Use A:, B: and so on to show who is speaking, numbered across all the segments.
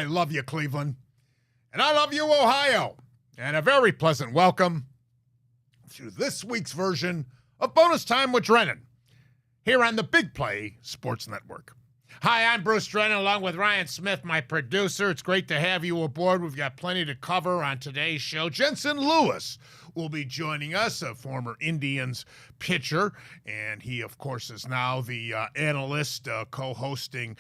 A: I love you, Cleveland. And I love you, Ohio. And a very pleasant welcome to this week's version of Bonus Time with Drennan here on the Big Play Sports Network. Hi, I'm Bruce Drennan along with Ryan Smith, my producer. It's great to have you aboard. We've got plenty to cover on today's show. Jensen Lewis will be joining us, a former Indians pitcher, and he, of course, is now the analyst co-hosting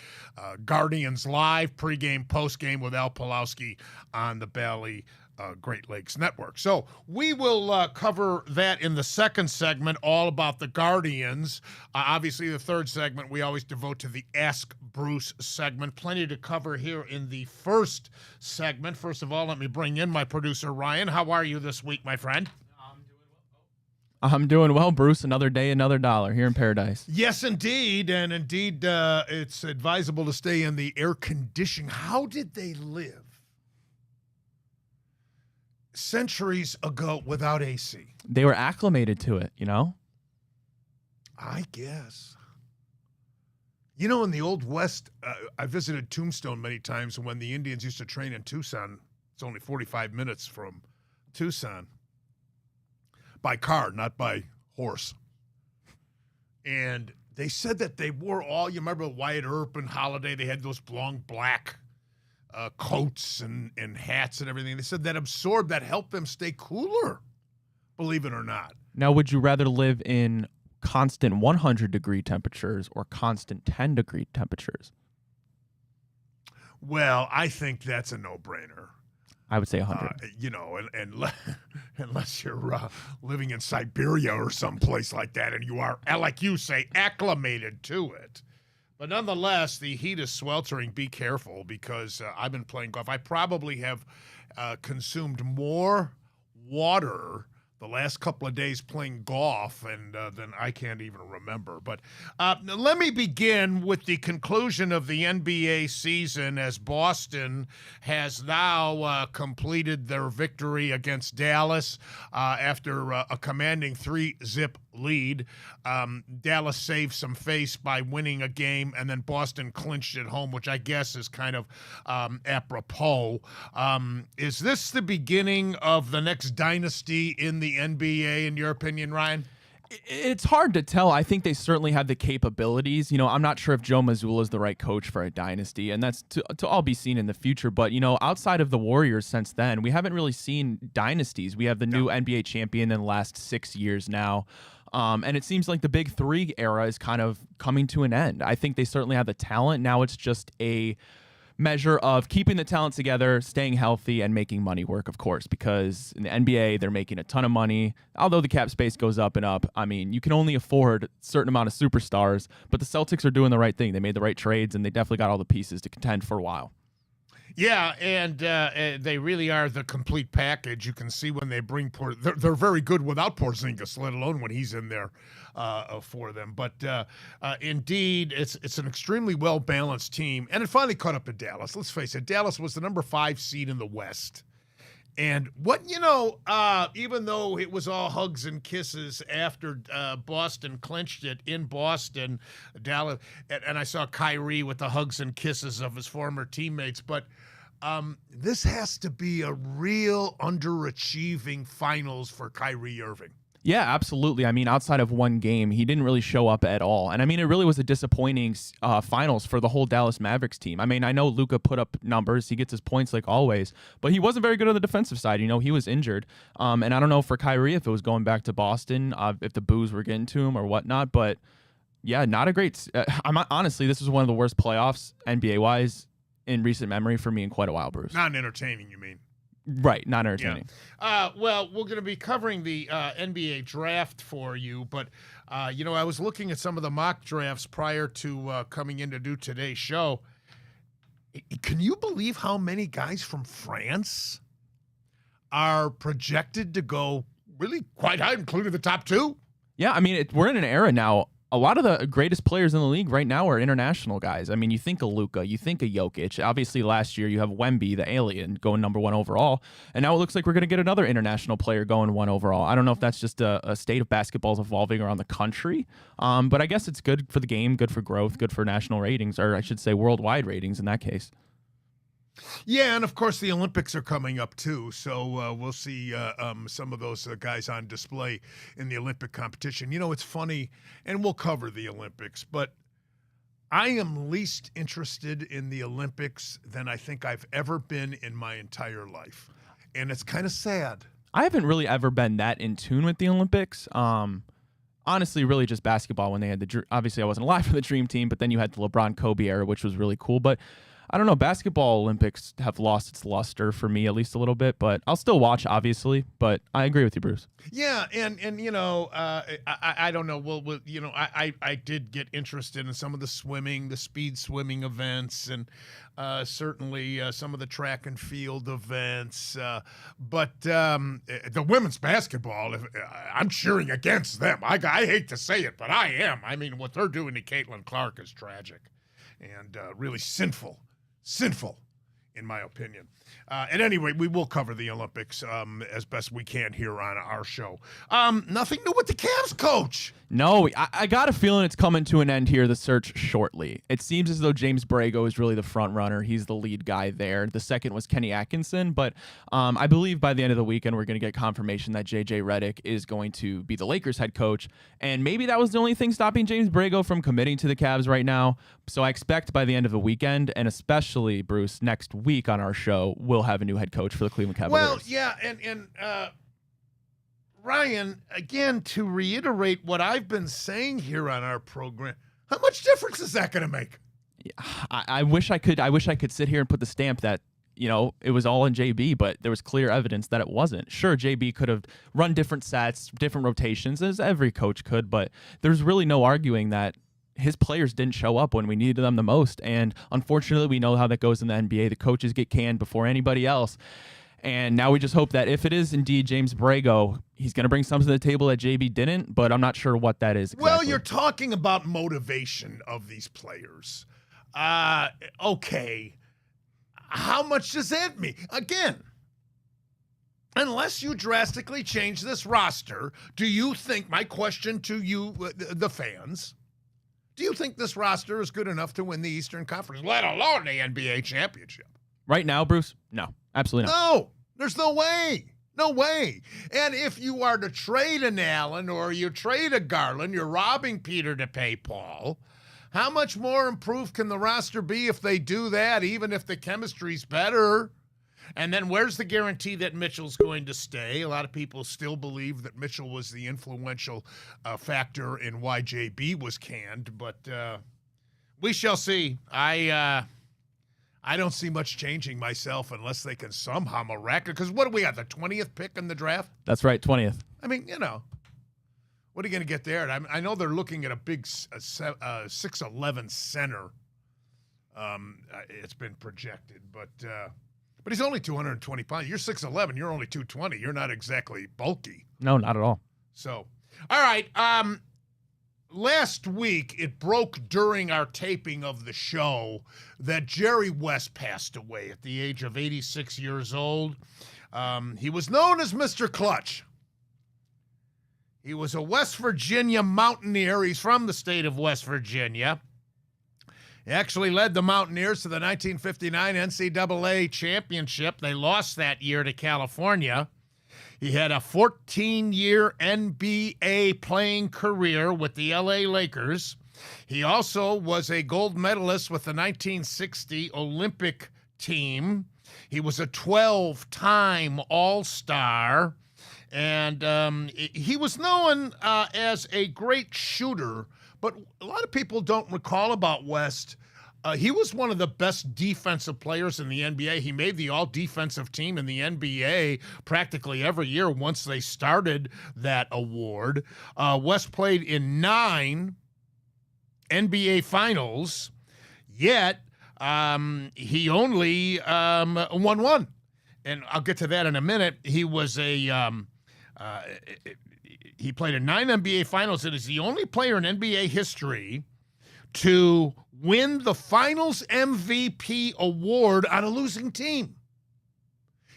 A: Guardians Live pregame, postgame with Al Pulowski on the Bally Great Lakes Network. So we will cover that in the second segment, all about the Guardians. Obviously, the third segment we always devote to the Ask Bruce segment. Plenty to cover here in the first segment. First of all, let me bring in my producer, Ryan. How are you this week, my friend?
B: I'm doing well, Bruce. Another day, another dollar here in paradise.
A: Yes, indeed. And indeed, it's advisable to stay in the air conditioning. How did they live centuries ago without AC?
B: They were acclimated to it, you know?
A: I guess. You know, in the Old West, I visited Tombstone many times when the Indians used to train in Tucson. It's only 45 minutes from Tucson. By car, not by horse. And they said that they wore all, you remember Wyatt Earp and Holiday, they had those long black coats and hats and everything. They said that absorbed, that helped them stay cooler, believe it or not.
B: Now, would you rather live in constant 100-degree temperatures or constant 10-degree temperatures?
A: Well, I think that's a no-brainer.
B: I would say 100.
A: You know, and unless you're living in Siberia or someplace like that and you are, like you say, acclimated to it. But nonetheless, the heat is sweltering. Be careful because I've been playing golf. I probably have consumed more water the last couple of days playing golf and than I can't even remember. But let me begin with the conclusion of the NBA season as Boston has now completed their victory against Dallas after a commanding 3-zip lead. Dallas saved some face by winning a game, and then Boston clinched at home, which I guess is kind of apropos. Is this the beginning of the next dynasty in the NBA, in your opinion, Ryan?
B: It's hard to tell. I think they certainly have the capabilities. You know, I'm not sure if Joe Mazzulla is the right coach for a dynasty, and that's to all be seen in the future. But, you know, outside of the Warriors since then, we haven't really seen dynasties. We have the new NBA champion in the last 6 years now. And it seems like the Big Three era is kind of coming to an end. I think they certainly have the talent. Now it's just a measure of keeping the talent together, staying healthy, and making money work, of course, because in the NBA, they're making a ton of money. Although the cap space goes up and up, I mean, you can only afford a certain amount of superstars, but the Celtics are doing the right thing. They made the right trades, and they definitely got all the pieces to contend for a while.
A: Yeah, and they really are the complete package. You can see when they bring they're very good without Porzingis, let alone when he's in there for them. But indeed, it's an extremely well-balanced team, and it finally caught up to Dallas. Let's face it, Dallas was the number 5 seed in the West. And even though it was all hugs and kisses after Boston clinched it in Boston, Dallas, and I saw Kyrie with the hugs and kisses of his former teammates, but this has to be a real underachieving finals for Kyrie Irving.
B: Yeah, absolutely. I mean, outside of one game, he didn't really show up at all. And I mean, it really was a disappointing finals for the whole Dallas Mavericks team. I mean, I know Luka put up numbers. He gets his points like always, but he wasn't very good on the defensive side. You know, he was injured. And I don't know for Kyrie if it was going back to Boston, if the boos were getting to him or whatnot. But yeah, not a great honestly, this was one of the worst playoffs NBA-wise in recent memory for me in quite a while, Bruce.
A: Not entertaining, you mean?
B: Right, not entertaining.
A: Yeah. Well, we're going to be covering the NBA draft for you, but, I was looking at some of the mock drafts prior to coming in to do today's show. Can you believe how many guys from France are projected to go really quite high, including the top 2?
B: Yeah, I mean, we're in an era now. A lot of the greatest players in the league right now are international guys. I mean, you think of Luka, you think of Jokic. Obviously, last year you have Wemby, the alien, going number 1 overall. And now it looks like we're going to get another international player going 1 overall. I don't know if that's just a state of basketball's evolving around the country. But I guess it's good for the game, good for growth, good for national ratings, or I should say worldwide ratings in that case.
A: Yeah, and of course the Olympics are coming up too, so we'll see some of those guys on display in the Olympic competition. You know, it's funny, and we'll cover the Olympics, but I am least interested in the Olympics than I think I've ever been in my entire life, and it's kind of sad.
B: I haven't really ever been that in tune with the Olympics. Honestly, really just basketball when they had obviously I wasn't alive for the Dream Team, but then you had the LeBron Kobe era, which was really cool. But I don't know, basketball Olympics have lost its luster for me at least a little bit, but I'll still watch, obviously. But I agree with you, Bruce.
A: Yeah, and you know, I don't know. Well, you know, I did get interested in some of the swimming, the speed swimming events, and certainly some of the track and field events. But the women's basketball, I'm cheering against them. I hate to say it, but I am. I mean, what they're doing to Caitlin Clark is tragic and really sinful, in my opinion. At any rate, we will cover the Olympics as best we can here on our show. Nothing new with the Cavs coach.
B: No, I got a feeling it's coming to an end here, the search shortly. It seems as though James Borrego is really the front runner. He's the lead guy there. The second was Kenny Atkinson, but I believe by the end of the weekend we're going to get confirmation that J.J. Redick is going to be the Lakers head coach, and maybe that was the only thing stopping James Borrego from committing to the Cavs right now. So I expect by the end of the weekend, and especially, Bruce, next week on our show, we'll have a new head coach for the Cleveland Cavaliers.
A: Well, yeah, and Ryan, again, to reiterate what I've been saying here on our program, how much difference is that going to make?
B: I wish I could sit here and put the stamp that, you know, it was all in JB, but there was clear evidence that it wasn't. Sure, JB could have run different sets, different rotations, as every coach could, but there's really no arguing that his players didn't show up when we needed them the most. And unfortunately, we know how that goes in the NBA. The coaches get canned before anybody else. And now we just hope that if it is indeed James Borrego, he's going to bring something to the table that JB didn't, but I'm not sure what that is exactly.
A: Well, you're talking about motivation of these players. Okay. How much does that mean? Again, unless you drastically change this roster, do you think, my question to you, the fans, do you think this roster is good enough to win the Eastern Conference, let alone the NBA championship?
B: Right now, Bruce? No, absolutely not.
A: No, there's no way. No way. And if you are to trade an Allen or you trade a Garland, you're robbing Peter to pay Paul. How much more improved can the roster be if they do that, even if the chemistry's better? And then where's the guarantee that Mitchell's going to stay? A lot of people still believe that Mitchell was the influential factor in why JB was canned, but we shall see. I don't see much changing myself unless they can somehow miraculously. Because what do we got, the 20th pick in the draft?
B: That's right, 20th.
A: I mean, you know, what are you going to get there? I know they're looking at a big 6'11" center. It's been projected, but he's only 220 pounds. You're 6'11", you're only 220. You're not exactly bulky.
B: No, not at all.
A: So, all right. Last week, it broke during our taping of the show that Jerry West passed away at the age of 86 years old. He was known as Mr. Clutch. He was a West Virginia Mountaineer. He's from the state of West Virginia. He actually led the Mountaineers to the 1959 NCAA championship. They lost that year to California. He had a 14-year NBA playing career with the LA Lakers. He also was a gold medalist with the 1960 Olympic team. He was a 12-time All-Star, and he was known as a great shooter, but a lot of people don't recall about West. He was one of the best defensive players in the NBA. He made the all-defensive team in the NBA practically every year once they started that award. West played in 9 NBA finals, yet he only won 1. And I'll get to that in a minute. He was he played in 9 NBA finals and is the only player in NBA history to win the Finals MVP award on a losing team.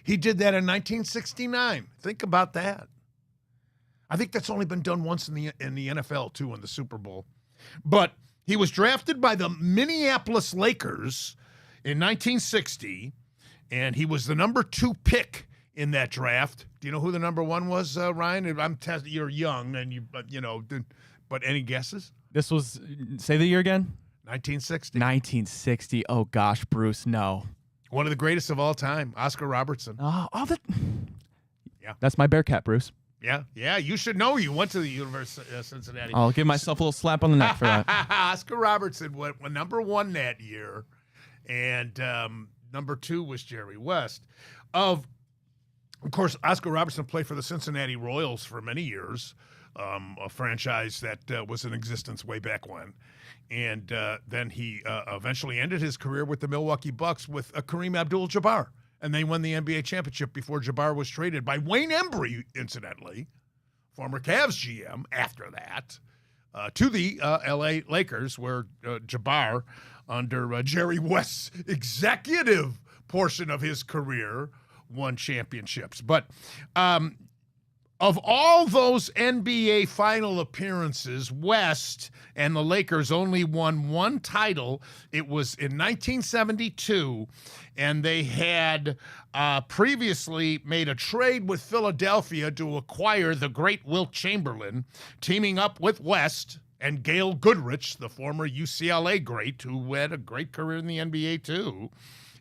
A: He did that in 1969. Think about that. I think that's only been done once in the NFL, too, in the Super Bowl. But he was drafted by the Minneapolis Lakers in 1960. and he was the number 2 pick in that draft. Do you know who the number 1 was, Ryan? I'm testing. You're young, and but any guesses?
B: This was, say the year again?
A: 1960.
B: 1960. Oh, gosh, Bruce, no.
A: One of the greatest of all time, Oscar Robertson.
B: Yeah. That's my Bearcat, Bruce.
A: Yeah, you should know. You went to the University of Cincinnati.
B: I'll give myself a little slap on the neck for that.
A: Oscar Robertson went number 1 that year, and number 2 was Jerry West. Of course, Oscar Robertson played for the Cincinnati Royals for many years, a franchise that was in existence way back when. And then he eventually ended his career with the Milwaukee Bucks with Kareem Abdul-Jabbar. And they won the NBA championship before Jabbar was traded by Wayne Embry, incidentally, former Cavs GM, after that, to the L.A. Lakers, where Jabbar, under Jerry West's executive portion of his career, won championships. But of all those NBA final appearances, West and the Lakers only won 1 title. It was in 1972, and they had previously made a trade with Philadelphia to acquire the great Wilt Chamberlain, teaming up with West and Gail Goodrich, the former UCLA great, who had a great career in the NBA too.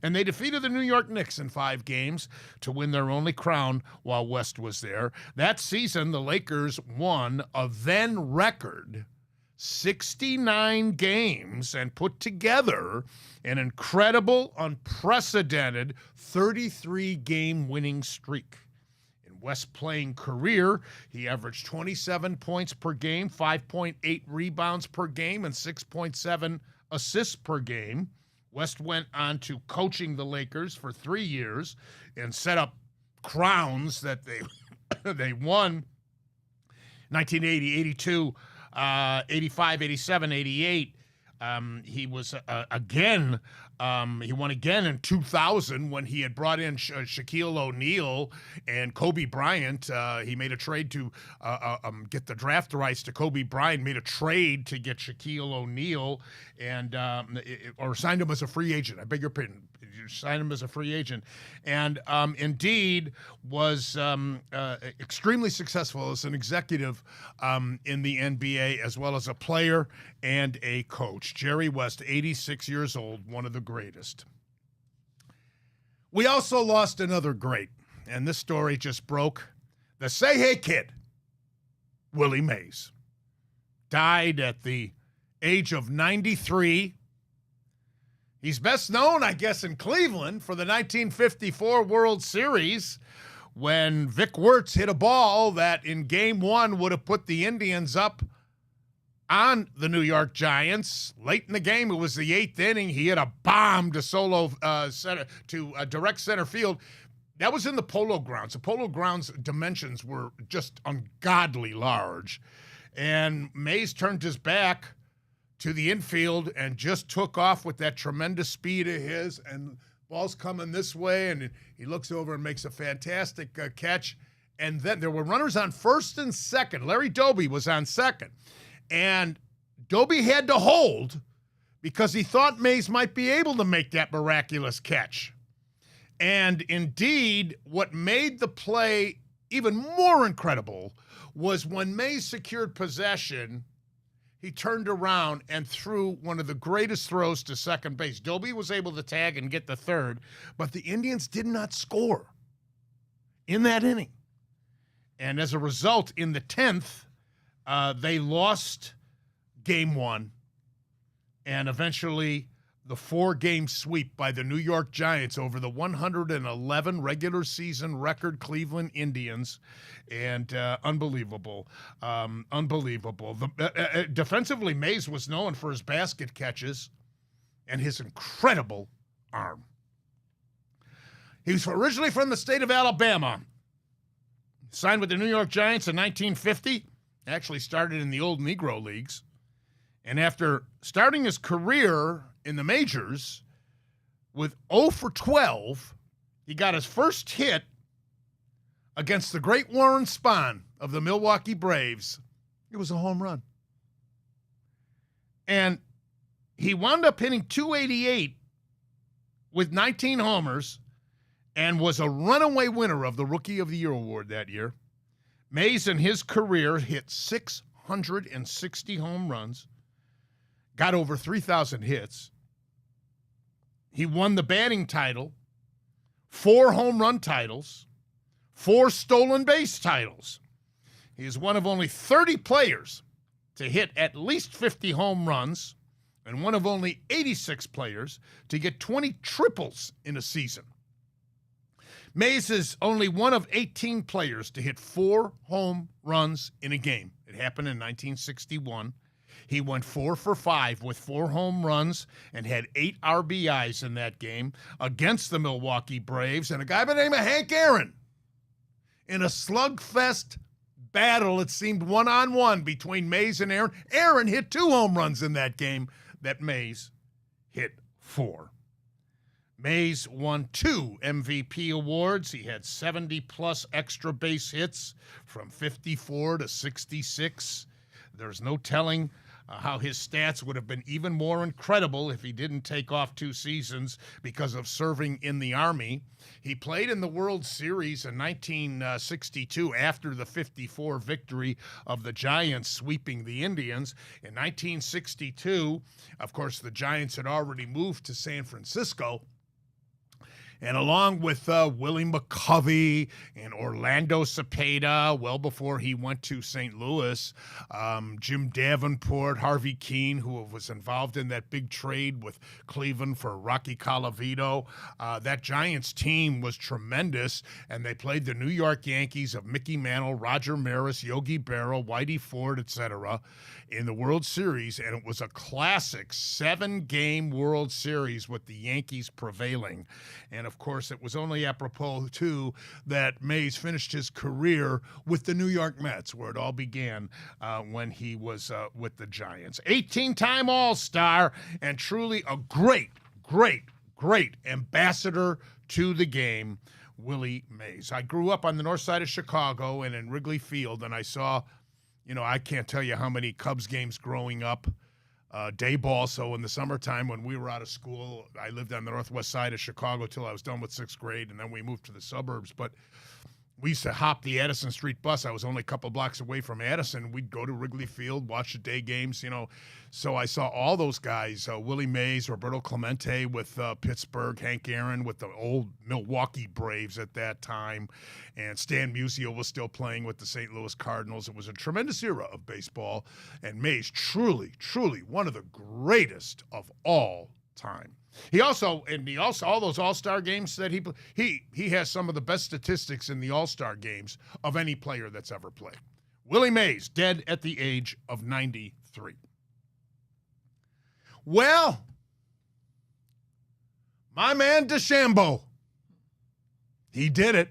A: And they defeated the New York Knicks in 5 games to win their only crown while West was there. That season, the Lakers won a then record 69 games and put together an incredible, unprecedented 33-game winning streak. In West's playing career, he averaged 27 points per game, 5.8 rebounds per game, and 6.7 assists per game. West went on to coaching the Lakers for 3 years and set up crowns that they won 1980, 82, 85, 87, 88. He was he won again in 2000 when he had brought in Shaquille O'Neal and Kobe Bryant. He made a trade to get the draft rights to Kobe Bryant, made a trade to get Shaquille O'Neal or signed him as a free agent. I beg your pardon. Signed him as a free agent, and indeed was extremely successful as an executive in the NBA, as well as a player and a coach. Jerry West, 86 years old, one of the greatest. We also lost another great, and this story just broke. The Say Hey Kid, Willie Mays, died at the age of 93. He's best known, I guess, in Cleveland for the 1954 World Series when Vic Wirtz hit a ball that in Game 1 would have put the Indians up on the New York Giants. Late in the game, it was the 8th inning. He hit a bomb to direct center field. That was in the Polo Grounds. The Polo Grounds dimensions were just ungodly large. And Mays turned his back to the infield and just took off with that tremendous speed of his, and ball's coming this way, and he looks over and makes a fantastic catch. And then there were runners on first and second. Larry Doby was on second, and Doby had to hold because he thought Mays might be able to make that miraculous catch. And indeed, what made the play even more incredible was when Mays secured possession, he turned around and threw one of the greatest throws to second base. Doby was able to tag and get the third, but the Indians did not score in that inning. And as a result, in the 10th, they lost Game 1, and eventually the 4-game sweep by the New York Giants over the 111 regular season record Cleveland Indians. And unbelievable. Defensively, Mays was known for his basket catches and his incredible arm. He was originally from the state of Alabama. Signed with the New York Giants in 1950. Actually started in the old Negro Leagues. And after starting his career in the majors with 0 for 12, he got his first hit against the great Warren Spahn of the Milwaukee Braves. It was a home run. And he wound up hitting .288 with 19 homers and was a runaway winner of the Rookie of the Year award that year. Mays in his career hit 660 home runs, got over 3,000 hits. He won the batting title, 4 home run titles, 4 stolen base titles. He is one of only 30 players to hit at least 50 home runs and one of only 86 players to get 20 triples in a season. Mays is only one of 18 players to hit 4 home runs in a game. It happened in 1961. He went 4 for 5 with 4 home runs and had 8 RBIs in that game against the Milwaukee Braves and a guy by the name of Hank Aaron. In a slugfest battle, it seemed one-on-one between Mays and Aaron. Aaron hit 2 home runs in that game that Mays hit 4. Mays won 2 MVP awards. He had 70-plus extra base hits from 54 to 66. There's no telling how his stats would have been even more incredible if he didn't take off 2 seasons because of serving in the Army. He played in the World Series in 1962 after the 54 victory of the Giants sweeping the Indians. In 1962, of course, the Giants had already moved to San Francisco. And along with Willie McCovey and Orlando Cepeda, well before he went to St. Louis, Jim Davenport, Harvey Keene, who was involved in that big trade with Cleveland for Rocky Colavito. That Giants team was tremendous, and they played the New York Yankees of Mickey Mantle, Roger Maris, Yogi Berra, Whitey Ford, etc. in the World Series, and it was a classic 7-game World Series with the Yankees prevailing. And, of course, it was only apropos, too, that Mays finished his career with the New York Mets, where it all began when he was with the Giants. 18-time All-Star and truly a great, great, great ambassador to the game, Willie Mays. I grew up on the north side of Chicago and in Wrigley Field, and I saw, I can't tell you how many Cubs games growing up. Day ball, so in the summertime when we were out of school, I lived on the northwest side of Chicago till I was done with 6th grade, and then we moved to the suburbs. But we used to hop the Addison Street bus. I was only a couple blocks away from Addison. We'd go to Wrigley Field, watch the day games, So I saw all those guys, Willie Mays, Roberto Clemente with Pittsburgh, Hank Aaron with the old Milwaukee Braves at that time, and Stan Musial was still playing with the St. Louis Cardinals. It was a tremendous era of baseball, and Mays truly, truly one of the greatest of all time. He also all those All-Star games that he has some of the best statistics in the All-Star games of any player that's ever played. Willie Mays, dead at the age of 93. Well, my man DeChambeau, he did it.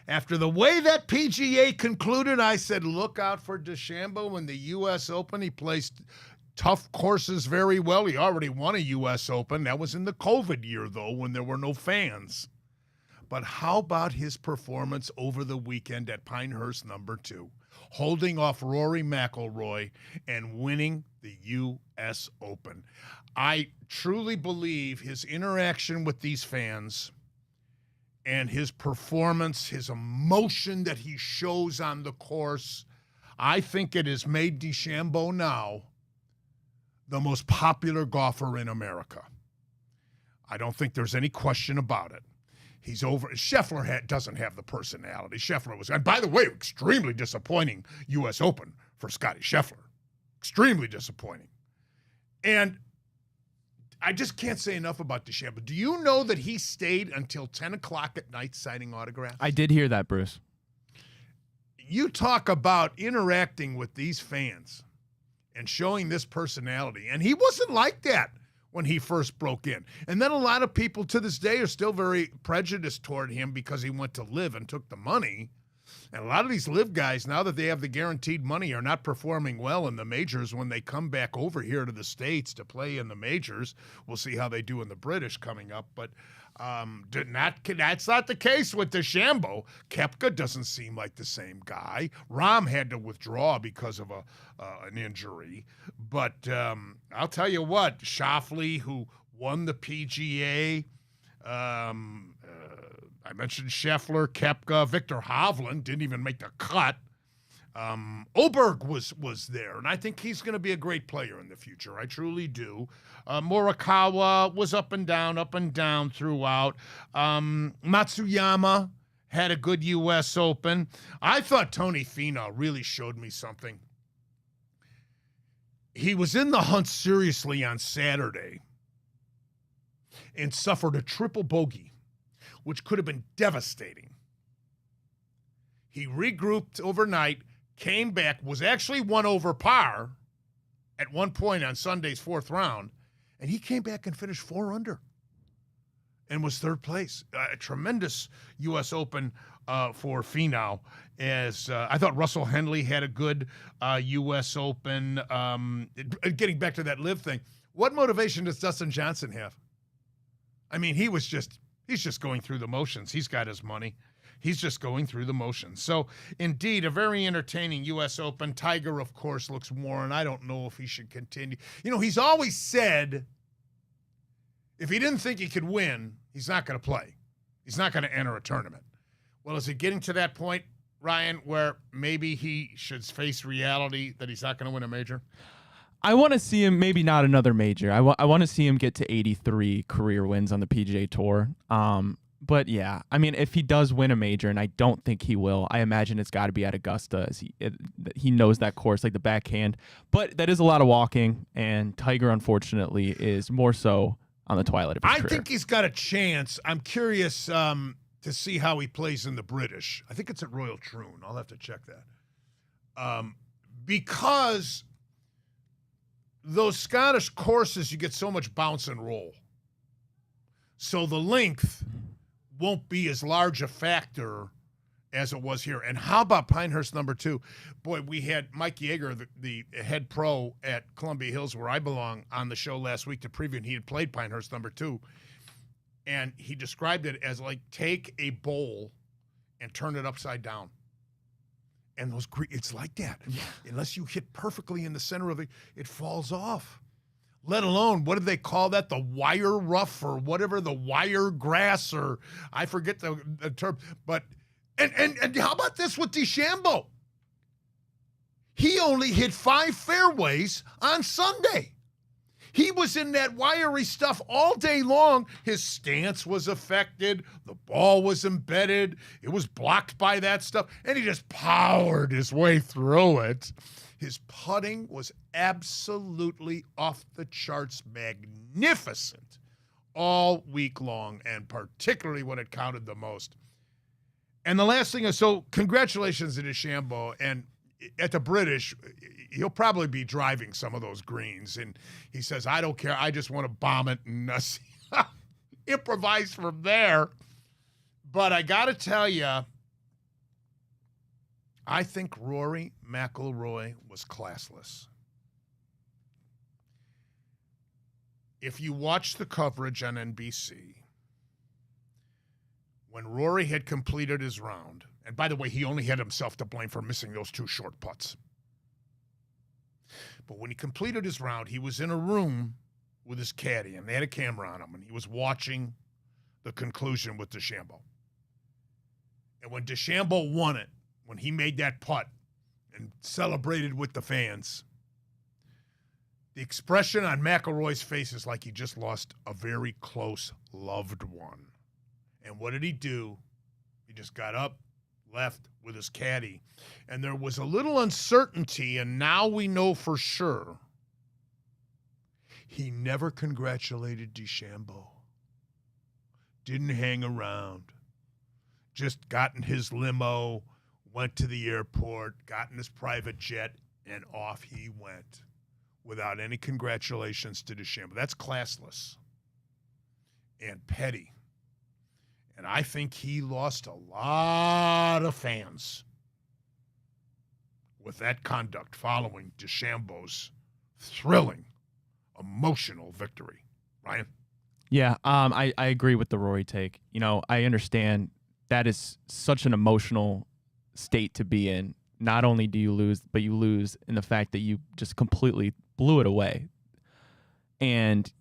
A: After the way that PGA concluded, I said, look out for DeChambeau in the U.S. Open. He placed tough courses very well. He already won a U.S. Open. That was in the COVID year, though, when there were no fans. But how about his performance over the weekend at Pinehurst #2, holding off Rory McIlroy and winning the U.S. Open? I truly believe his interaction with these fans and his performance, his emotion that he shows on the course, I think it has made DeChambeau now the most popular golfer in America. I don't think there's any question about it. He's over. Scheffler doesn't have the personality. Scheffler was, and by the way, extremely disappointing U.S. Open for Scottie Scheffler. Extremely disappointing. And I just can't say enough about DeChambeau. Do you know that he stayed until 10 o'clock at night signing autographs?
B: I did hear that, Bruce.
A: You talk about interacting with these fans and showing this personality. And he wasn't like that when he first broke in. And then a lot of people to this day are still very prejudiced toward him because he went to LIV and took the money. And a lot of these LIV guys, now that they have the guaranteed money, are not performing well in the majors when they come back over here to the States to play in the majors. We'll see how they do in the British coming up. But that's not the case with DeChambeau. Koepka doesn't seem like the same guy. Rahm had to withdraw because of an injury. But I'll tell you what, Schauffele, who won the PGA, I mentioned Scheffler, Koepka, Victor Hovland didn't even make the cut. Oberg was there, and I think he's going to be a great player in the future. I truly do. Morikawa was up and down throughout. Matsuyama had a good U.S. Open. I thought Tony Finau really showed me something. He was in the hunt seriously on Saturday and suffered a triple bogey, which could have been devastating. He regrouped overnight, came back, was actually one over par at one point on Sunday's fourth round, and he came back and finished 4 under and was third place. A tremendous U.S. Open for Finau. As I thought Russell Henley had a good U.S. Open. Getting back to that live thing, what motivation does Dustin Johnson have? I mean, he's just going through the motions. He's got his money. He's just going through the motions. So, indeed, a very entertaining U.S. Open. Tiger, of course, looks worn. I don't know if he should continue. You know, he's always said if he didn't think he could win, he's not going to play. He's not going to enter a tournament. Well, is it getting to that point, Ryan, where maybe he should face reality that he's not going to win a major?
B: I want to see him, maybe not another major. I want to see him get to 83 career wins on the PGA Tour. But yeah, I mean, if he does win a major, and I don't think he will, I imagine it's got to be at Augusta, as he knows that course like the backhand. But that is a lot of walking, and Tiger, unfortunately, is more so on the twilight of his career.
A: I think he's got a chance. I'm curious to see how he plays in the British. I think it's at Royal Troon. I'll have to check that. Because those Scottish courses, you get so much bounce and roll. So the length won't be as large a factor as it was here. And how about Pinehurst number 2? Boy, we had Mike Yeager, the head pro at Columbia Hills, where I belong, on the show last week to preview, and he had played Pinehurst number 2. And he described it as like take a bowl and turn it upside down. And it's like that. Yeah. Unless you hit perfectly in the center of it, it falls off. Let alone, what do they call that? The wire rough or whatever, the wire grass, or I forget the term. But and how about this with DeChambeau? He only hit 5 fairways on Sunday. He was in that wiry stuff all day long. His stance was affected. The ball was embedded. It was blocked by that stuff. And he just powered his way through it. His putting was absolutely off the charts magnificent all week long, and particularly when it counted the most. And the last thing is, so congratulations to DeChambeau. And at the British, he'll probably be driving some of those greens. And he says, I don't care. I just want to bomb it and improvise from there. But I got to tell you, I think Rory McIlroy was classless. If you watch the coverage on NBC, when Rory had completed his round, and by the way, he only had himself to blame for missing those 2 short putts. But when he completed his round, he was in a room with his caddy, and they had a camera on him, and he was watching the conclusion with DeChambeau. And when DeChambeau won it, when he made that putt and celebrated with the fans, the expression on McIlroy's face is like he just lost a very close loved one. And what did he do? He just got up, left with his caddy. And there was a little uncertainty, and now we know for sure. He never congratulated DeChambeau. Didn't hang around. Just got in his limo, went to the airport, got in his private jet, and off he went without any congratulations to DeChambeau. That's classless and petty. And I think he lost a lot of fans with that conduct following DeChambeau's thrilling, emotional victory. Ryan?
B: Yeah, I agree with the Rory take. You know, I understand that is such an emotional state to be in. Not only do you lose, but you lose in the fact that you just completely blew it away. And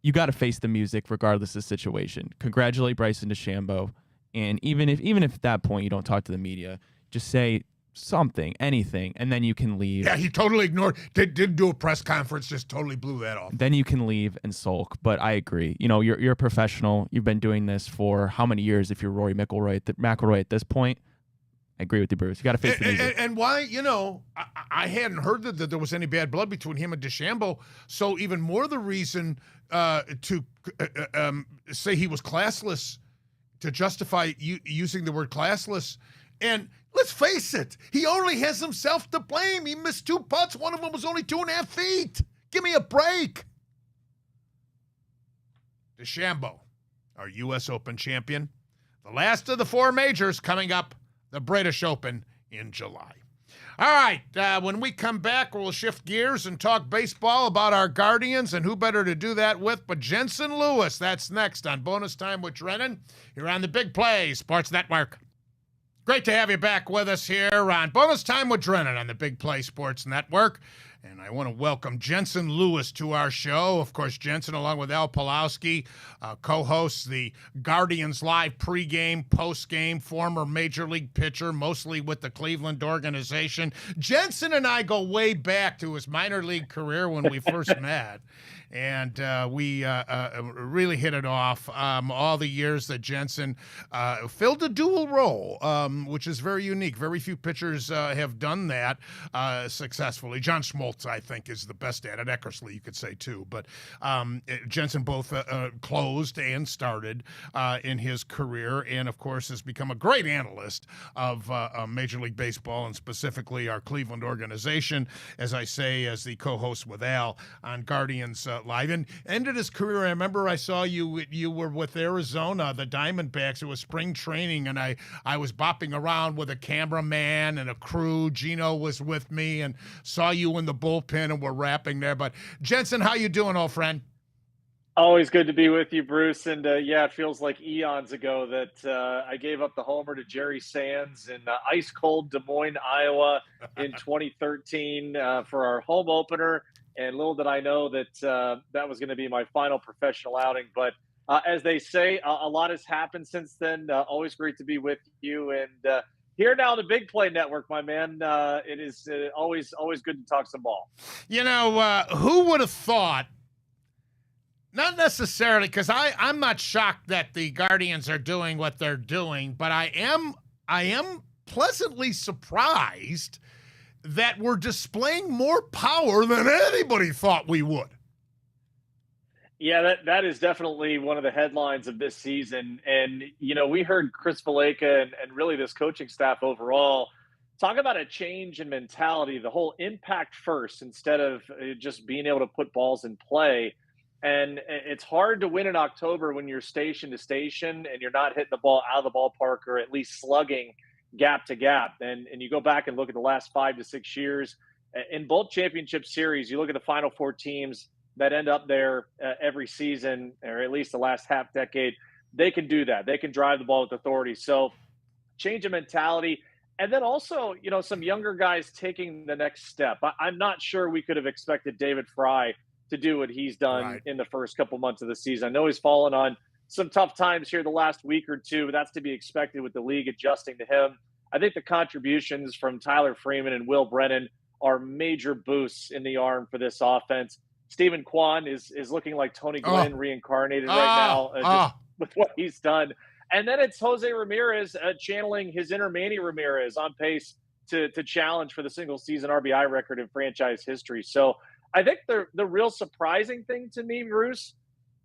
B: you got to face the music regardless of the situation. Congratulate Bryson DeChambeau. And even if at that point you don't talk to the media, just say something, anything, and then you can leave.
A: Yeah, he totally ignored, didn't do a press conference, just totally blew that off.
B: Then you can leave and sulk. But I agree. You're a professional. You've been doing this for how many years? If you're Rory McIlroy at this point, I agree with you, Bruce. You got to face the music.
A: And why, I hadn't heard that there was any bad blood between him and DeChambeau. So even more the reason to say he was classless, to justify using the word classless. And let's face it, he only has himself to blame. He missed 2 putts. One of them was only 2.5 feet. Give me a break. DeChambeau, our U.S. Open champion. The last of the 4 majors coming up, the British Open in July. All right, when we come back, we'll shift gears and talk baseball about our Guardians, and who better to do that with but Jensen Lewis. That's next on Bonus Time with Drennan here on the Big Play Sports Network. Great to have you back with us here on Bonus Time with Drennan on the Big Play Sports Network. And I want to welcome Jensen Lewis to our show. Of course, Jensen, along with Al Pulowski, co-hosts the Guardians Live pregame, postgame, former Major League pitcher, mostly with the Cleveland organization. Jensen and I go way back to his minor league career when we first met. And we really hit it off all the years that Jensen filled a dual role, which is very unique. Very few pitchers have done that successfully. John Schmaltz, I think, is the best at it. Eckersley, you could say, too. But Jensen both closed and started in his career, and, of course, has become a great analyst of Major League Baseball, and specifically our Cleveland organization, as I say, as the co-host with Al on Guardians Live. And ended his career, I remember I saw you were with Arizona, the Diamondbacks. It was spring training, and I was bopping around with a cameraman and a crew. Gino was with me, and saw you in the bullpen, and we're rapping there. But Jensen, how you doing, old friend?
C: Always good to be with you, Bruce. And yeah, it feels like eons ago that I gave up the homer to Jerry Sands in ice cold Des Moines, Iowa in 2013 for our home opener. And little did I know that that was going to be my final professional outing. But as they say, a lot has happened since then. Always great to be with you. And here now, the Big Play Network, my man. It is always good to talk some ball.
A: Who would have thought? Not necessarily, because I'm not shocked that the Guardians are doing what they're doing, but I am pleasantly surprised that we're displaying more power than anybody thought we would.
C: Yeah, that is definitely one of the headlines of this season. And, we heard Chris Valaika and really this coaching staff overall talk about a change in mentality, the whole impact first instead of just being able to put balls in play. And it's hard to win in October when you're station to station and you're not hitting the ball out of the ballpark or at least slugging gap to gap. And you go back and look at the last 5 to 6 years in both championship series, you look at the final 4 teams that end up there every season, or at least the last half decade, they can do that. They can drive the ball with authority. So change of mentality. And then also, some younger guys taking the next step. I'm not sure we could have expected David Fry to do what he's done in the first couple months of the season. I know he's fallen on some tough times here the last week or two, but that's to be expected with the league adjusting to him. I think the contributions from Tyler Freeman and Will Brennan are major boosts in the arm for this offense. Stephen Kwan is looking like Tony Gwynn reincarnated right now with what he's done. And then it's Jose Ramirez channeling his inner Manny Ramirez on pace to challenge for the single season RBI record in franchise history. So I think the real surprising thing to me, Bruce,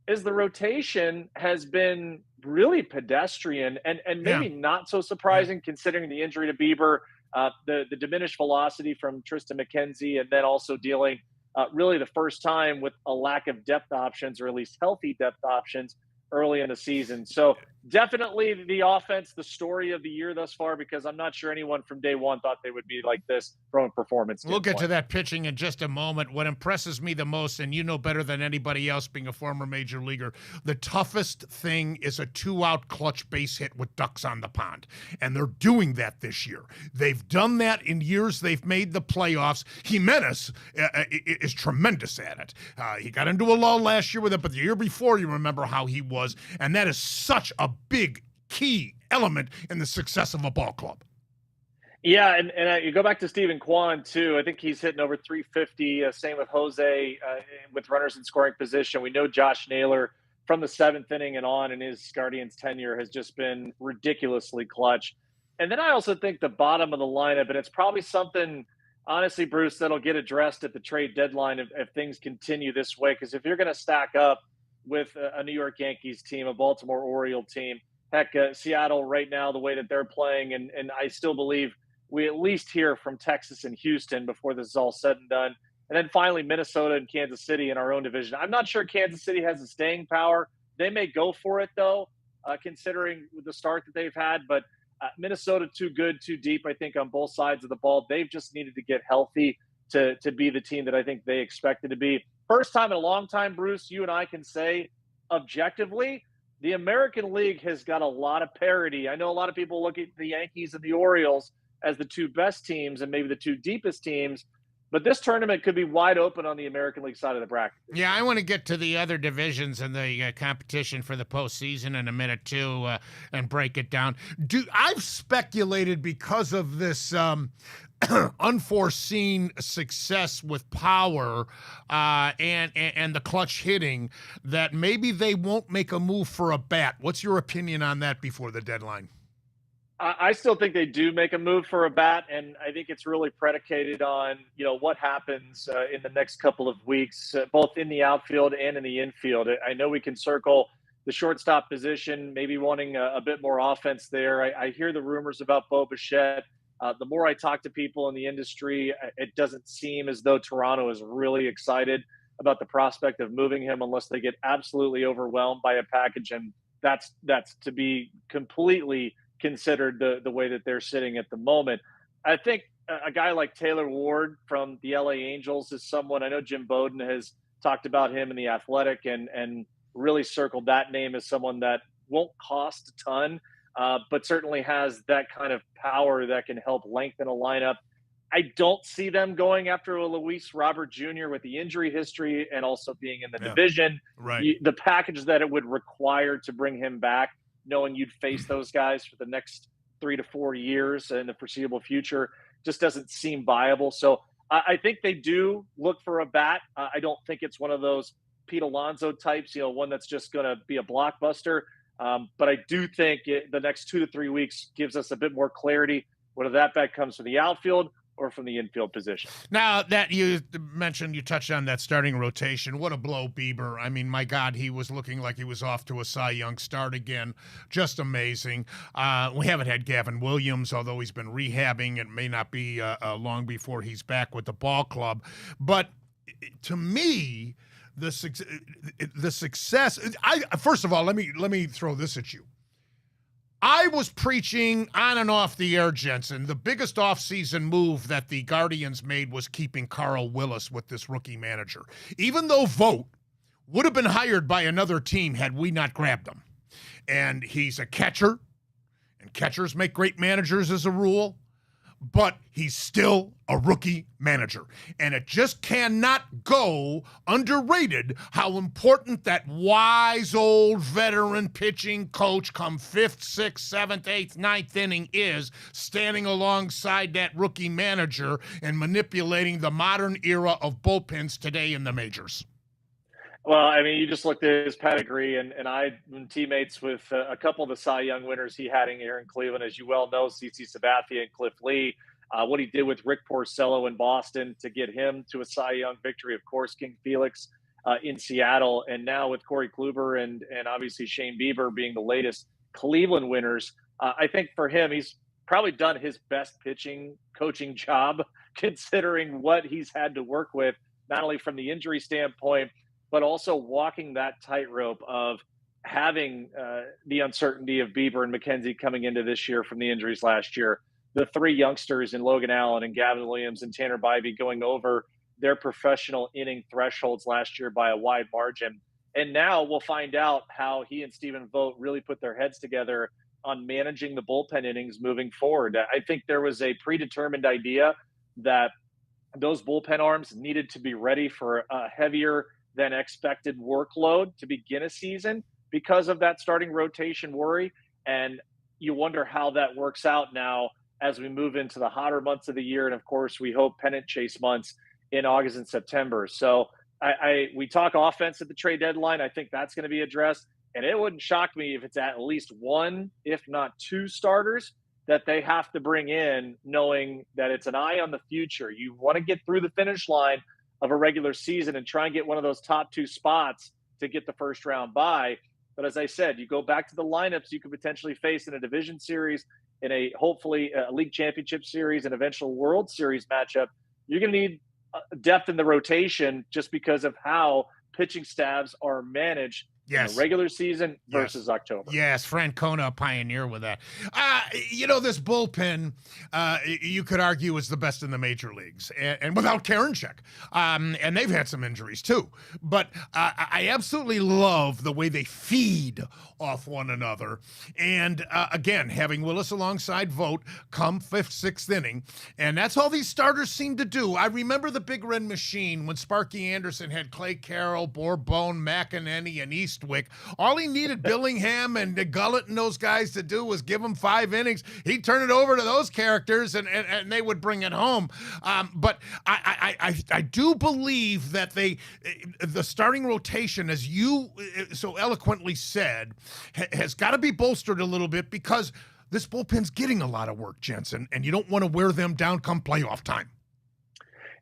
C: is the rotation has been really pedestrian and maybe not so surprising considering the injury to Bieber, the diminished velocity from Tristan McKenzie, and then also dealing really the first time with a lack of depth options, or at least healthy depth options early in the season. So definitely the offense, the story of the year thus far, because I'm not sure anyone from day one thought they would be like this from a performance standpoint.
A: We'll get to that pitching in just a moment. What impresses me the most, and you know better than anybody else being a former major leaguer, the toughest thing is a 2-out clutch base hit with ducks on the pond. And they're doing that this year. They've done that in years they've made the playoffs. Jimenez is tremendous at it. He got into a lull last year with it, but the year before, you remember how he was. And that is such a big key element in the success of a ball club.
C: Yeah, and you go back to Stephen Kwan, too. I think he's hitting over 350. Same with Jose with runners in scoring position. We know Josh Naylor from the seventh inning and on in his Guardians tenure has just been ridiculously clutch. And then I also think the bottom of the lineup, and it's probably something, honestly, Bruce, that'll get addressed at the trade deadline if things continue this way. Because if you're going to stack up with a New York Yankees team, a Baltimore Oriole team, heck, Seattle right now, the way that they're playing, and I still believe we at least hear from Texas and Houston before this is all said and done. And then finally, Minnesota and Kansas City in our own division. I'm not sure Kansas City has the staying power. They may go for it, though, considering the start that they've had. But Minnesota, too good, too deep, I think, on both sides of the ball. They've just needed to get healthy to be the team that I think they expected to be. First time in a long time, Bruce, you and I can say objectively, the American League has got a lot of parity. I know a lot of people look at the Yankees and the Orioles as the two best teams and maybe the two deepest teams, but this tournament could be wide open on the American League side of the bracket.
A: Yeah, I want to get to the other divisions and the competition for the postseason in a minute, too, and break it down. I've speculated because of this unforeseen success with power and the clutch hitting that maybe they won't make a move for a bat. What's your opinion on that before the deadline?
C: I still think they do make a move for a bat, and I think it's really predicated on, what happens in the next couple of weeks, both in the outfield and in the infield. I know we can circle the shortstop position, maybe wanting a bit more offense there. I hear the rumors about Bo Bichette. The more I talk to people in the industry, it doesn't seem as though Toronto is really excited about the prospect of moving him unless they get absolutely overwhelmed by a package, and that's to be completely considered the way that they're sitting at the moment. I think a guy like Taylor Ward from the LA Angels is someone, I know Jim Bowden has talked about him in The Athletic and really circled that name as someone that won't cost a ton, but certainly has that kind of power that can help lengthen a lineup. I don't see them going after a Luis Robert Jr. with the injury history and also being in the division.
A: Right.
C: The package that it would require to bring him back, knowing you'd face those guys for the next 3 to 4 years in the foreseeable future, just doesn't seem viable. So I think they do look for a bat. I don't think it's one of those Pete Alonso types, one that's just going to be a blockbuster. But I do think the next 2 to 3 weeks gives us a bit more clarity, whether that bat comes from the outfield or from the infield position.
A: Now that you mentioned, you touched on that starting rotation. What a blow, Bieber. I mean, my God, he was looking like he was off to a Cy Young start again. Just amazing. We haven't had Gavin Williams, although he's been rehabbing. It may not be long before he's back with the ball club. But to me, the success, first of all, let me throw this at you. I was preaching on and off the air, Jensen. The biggest offseason move that the Guardians made was keeping Carl Willis with this rookie manager. Even though Vogt would have been hired by another team had we not grabbed him. And he's a catcher, and catchers make great managers as a rule, but he's still a rookie manager. And it just cannot go underrated how important that wise old veteran pitching coach come 5th, 6th, 7th, 8th, 9th inning is, standing alongside that rookie manager and manipulating the modern era of bullpens today in the majors.
C: Well, I mean, you just looked at his pedigree, and I've been teammates with a couple of the Cy Young winners he had in here in Cleveland, as you well know, CC Sabathia and Cliff Lee. What he did with Rick Porcello in Boston to get him to a Cy Young victory, of course, King Felix in Seattle, and now with Corey Kluber and obviously Shane Bieber being the latest Cleveland winners. I think for him, he's probably done his best pitching coaching job considering what he's had to work with, not only from the injury standpoint, but also walking that tightrope of having the uncertainty of Bieber and McKenzie coming into this year from the injuries last year. The 3 youngsters in Logan Allen and Gavin Williams and Tanner Bybee going over their professional inning thresholds last year by a wide margin. And now we'll find out how he and Stephen Vogt really put their heads together on managing the bullpen innings moving forward. I think there was a predetermined idea that those bullpen arms needed to be ready for a heavier than expected workload to begin a season because of that starting rotation worry. And you wonder how that works out now as we move into the hotter months of the year. And of course, we hope pennant chase months in August and September. So we talk offense at the trade deadline. I think that's going to be addressed. And it wouldn't shock me if it's at least one, if not two starters that they have to bring in, knowing that it's an eye on the future. You want to get through the finish line of a regular season and try and get one of those top two spots to get the first round bye. But as I said, you go back to the lineups you could potentially face in a division series, in a hopefully a league championship series, an eventual World Series matchup. You're going to need depth in the rotation just because of how pitching staffs are managed.
A: Yes.
C: In the regular season versus October.
A: Yes, Francona, a pioneer with that. This bullpen, you could argue is the best in the major leagues, and without Karinchak. And they've had some injuries too. But I absolutely love the way they feed off one another. And again, having Willis alongside Vogt come 5th, 6th inning. And that's all these starters seem to do. I remember the Big Red Machine when Sparky Anderson had Clay Carroll, Bourbon, McEnany, and Eastwick. All he needed Billingham and Gullett and those guys to do was give him 5 innings. He'd turn it over to those characters, and they would bring it home. But I do believe that the starting rotation, as you so eloquently said, has got to be bolstered a little bit because this bullpen's getting a lot of work, Jensen, and you don't want to wear them down come playoff time.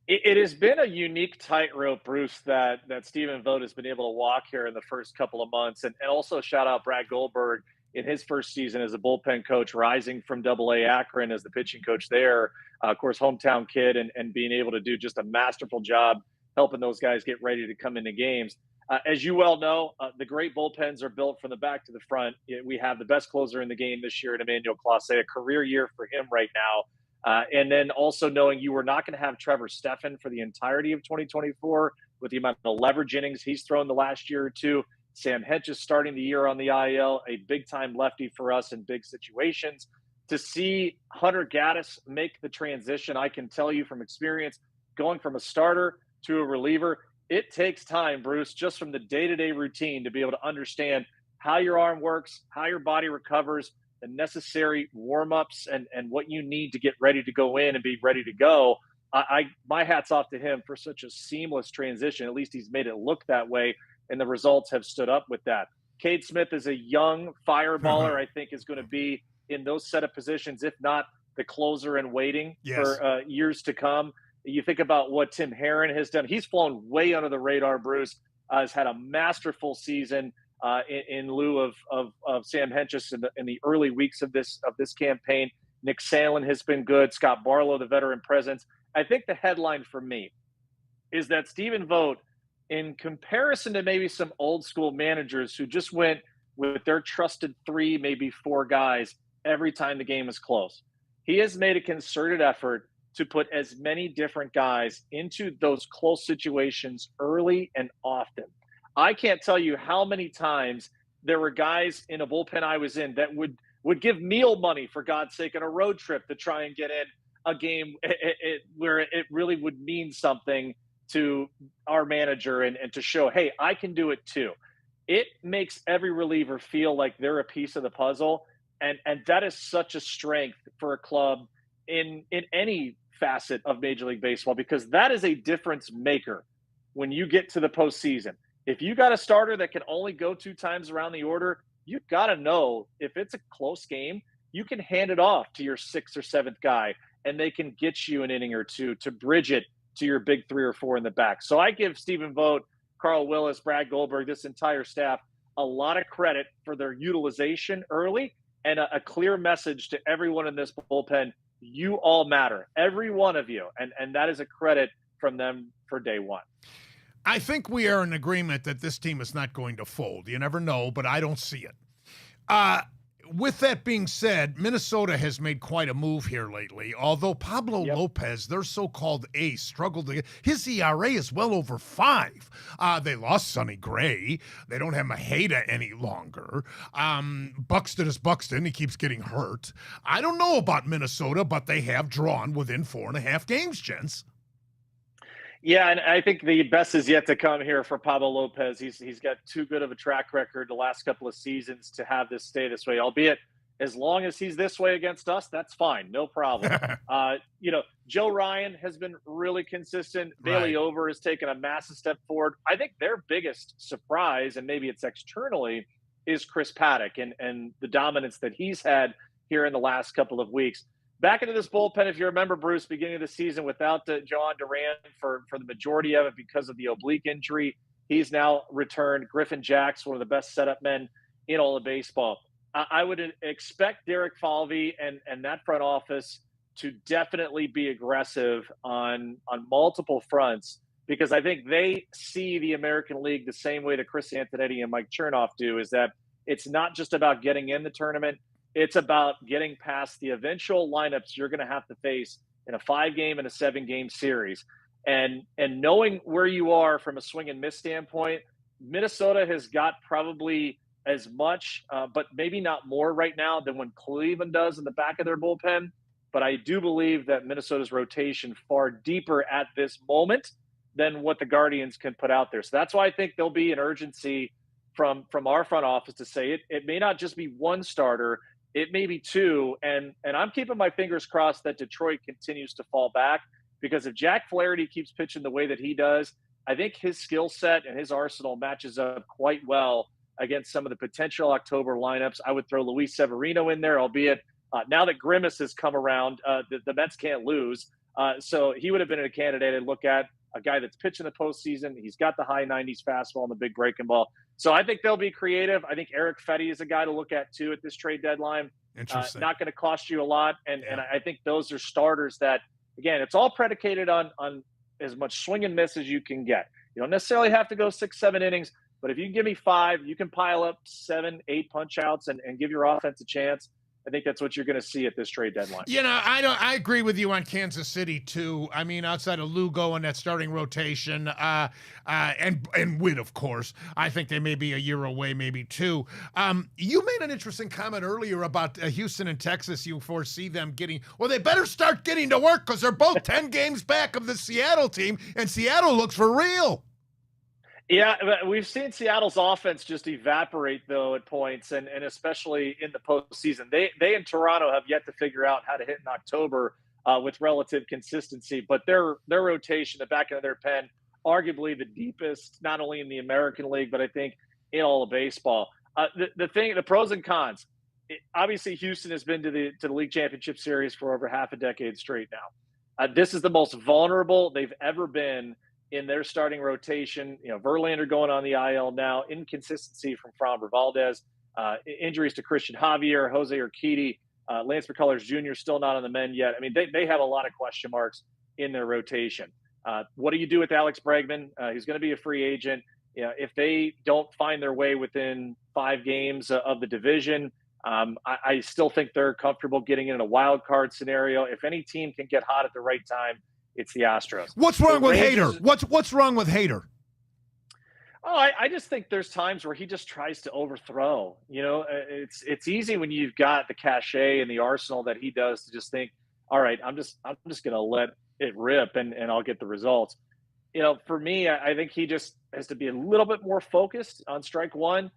C: It has been a unique tightrope, Bruce, that Stephen Vogt has been able to walk here in the first couple of months. And also shout out Brad Goldberg in his first season as a bullpen coach, rising from Double-A Akron as the pitching coach there. Of course, hometown kid, and being able to do just a masterful job helping those guys get ready to come into games. As you well know, the great bullpens are built from the back to the front. We have the best closer in the game this year in Emmanuel Clase, a career year for him right now. And then also knowing you were not going to have Trevor Stephan for the entirety of 2024 with the amount of leverage innings he's thrown the last year or two. Sam Hench is starting the year on the IL, a big-time lefty for us in big situations. To see Hunter Gaddis make the transition, I can tell you from experience, going from a starter to a reliever, it takes time, Bruce, just from the day-to-day routine to be able to understand how your arm works, how your body recovers, the necessary warm-ups and what you need to get ready to go in and be ready to go. My hat's off to him for such a seamless transition. At least he's made it look that way, and the results have stood up with that. Cade Smith is a young fireballer, I think is going to be in those set of positions, if not the closer in waiting for years to come. You think about what Tim Herron has done. He's flown way under the radar, Bruce, has had a masterful season in lieu of Sam Hench in the early weeks of this campaign. Nick Salen has been good. Scott Barlow, the veteran presence. I think the headline for me is that Stephen Vogt, in comparison to maybe some old school managers who just went with their trusted 3, maybe 4 guys every time the game is close, he has made a concerted effort to put as many different guys into those close situations early and often. I can't tell you how many times there were guys in a bullpen I was in that would give meal money, for God's sake, on a road trip to try and get in a game where it really would mean something to our manager and to show, hey, I can do it too. It makes every reliever feel like they're a piece of the puzzle. And that is such a strength for a club in any facet of Major League Baseball, because that is a difference maker when you get to the postseason. If you got a starter that can only go 2 times around the order, you've got to know if it's a close game, you can hand it off to your 6th or 7th guy, and they can get you an inning or 2 to bridge it to your big 3 or 4 in the back. So I give Stephen Vogt, Carl Willis, Brad Goldberg, this entire staff, a lot of credit for their utilization early and a clear message to everyone in this bullpen. You all matter, every one of you. And that is a credit from them for day one.
A: I think we are in agreement that this team is not going to fold. You never know, but I don't see it. With that being said, Minnesota has made quite a move here lately. Although Pablo Lopez, their so-called ace, struggled to get his ERA is well over 5. They lost Sonny Gray. They don't have Maheda any longer. Buxton is Buxton. He keeps getting hurt. I don't know about Minnesota, but they have drawn within 4.5 games, gents.
C: Yeah, and I think the best is yet to come here for Pablo Lopez. He's got too good of a track record the last couple of seasons to have this stay this way, albeit As long as he's this way against us, that's fine. No problem. Joe Ryan has been really consistent. Bailey
A: Right.
C: Over has taken a massive step forward. I think their biggest surprise, and maybe it's externally, is Chris Paddock and the dominance that he's had here in the last couple of weeks. Back into this bullpen, if you remember, Bruce, beginning of the season without John Duran for the majority of it because of the oblique injury. He's now returned. Griffin Jacks, one of the best setup men in all of baseball. I would expect Derek Falvey and that front office to definitely be aggressive on multiple fronts, because I think they see the American League the same way that Chris Antonetti and Mike Chernoff do, is that it's not just about getting in the tournament. It's about getting past the eventual lineups you're going to have to face in a 5-game and a 7-game series. And knowing where you are from a swing and miss standpoint, Minnesota has got probably as much, but maybe not more right now than when Cleveland does in the back of their bullpen. But I do believe that Minnesota's rotation far deeper at this moment than what the Guardians can put out there. So that's why I think there'll be an urgency from our front office to say it may not just be one starter, it may be two. And I'm keeping my fingers crossed that Detroit continues to fall back, because if Jack Flaherty keeps pitching the way that he does, I think his skill set and his arsenal matches up quite well against some of the potential October lineups. I would throw Luis Severino in there, albeit now that Grimace has come around, the Mets can't lose. So he would have been a candidate to look at, a guy that's pitching the postseason. He's got the high 90s fastball and the big breaking ball. So I think they'll be creative. I think Eric Fetty is a guy to look at, too, at this trade deadline.
A: Interesting.
C: Not going to cost you a lot. And I think those are starters that, again, it's all predicated on as much swing and miss as you can get. You don't necessarily have to go 6-7 innings, but if you can give me 5, you can pile up 7-8 punch outs and give your offense a chance. I think that's what you're going to see at this trade deadline.
A: I agree with you on Kansas City too. I mean, outside of Lugo and that starting rotation, and Witt, of course, I think they may be a year away, maybe 2. You made an interesting comment earlier about Houston and Texas. You foresee them getting, well, they better start getting to work, because they're both 10 games back of the Seattle team, and Seattle looks for real.
C: Yeah, we've seen Seattle's offense just evaporate, though, at points, and especially in the postseason. They in Toronto have yet to figure out how to hit in October with relative consistency. But their rotation, the back end of their pen, arguably the deepest, not only in the American League, but I think in all of baseball. The pros and cons. Obviously, Houston has been to the League Championship Series for over half a decade straight now. This is the most vulnerable they've ever been in their starting rotation. Verlander going on the IL now, inconsistency from Framber Valdez, injuries to Christian Javier, Jose Urquidy, Lance McCullers Jr. still not on the mend yet. I mean, they have a lot of question marks in their rotation. What do you do with Alex Bregman? He's going to be a free agent. If they don't find their way within 5 games of the division, I still think they're comfortable getting in a wild card scenario. If any team can get hot at the right time, it's the Astros.
A: What's wrong with Hader? What's wrong with Hader?
C: Oh, I just think there's times where he just tries to overthrow. It's easy when you've got the cachet and the arsenal that he does to just think, all right, I'm just going to let it rip and I'll get the results. For me, I think he just has to be a little bit more focused on strike one.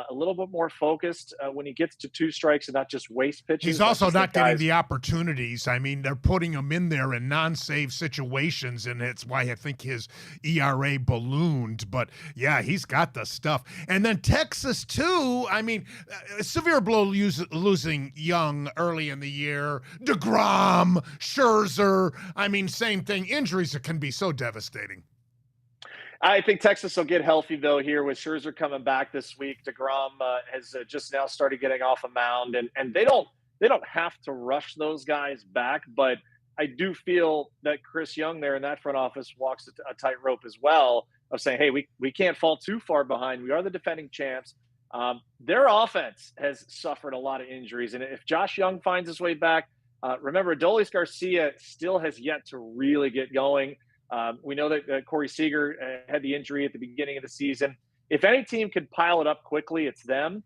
C: A little bit more focused when he gets to 2 strikes and not just waste pitches.
A: He's also not getting the opportunities. I mean, they're putting him in there in non-save situations, and it's why I think his ERA ballooned. But, yeah, he's got the stuff. And then Texas, too. I mean, severe blow losing Young early in the year. DeGrom, Scherzer. I mean, same thing. Injuries can be so devastating.
C: I think Texas will get healthy, though, here with Scherzer coming back this week. DeGrom has just now started getting off a mound, and they don't have to rush those guys back. But I do feel that Chris Young there in that front office walks a tightrope as well of saying, hey, we can't fall too far behind. We are the defending champs. Their offense has suffered a lot of injuries. And if Josh Young finds his way back, remember, Adolis Garcia still has yet to really get going. We know that Corey Seager had the injury at the beginning of the season. If any team could pile it up quickly, it's them.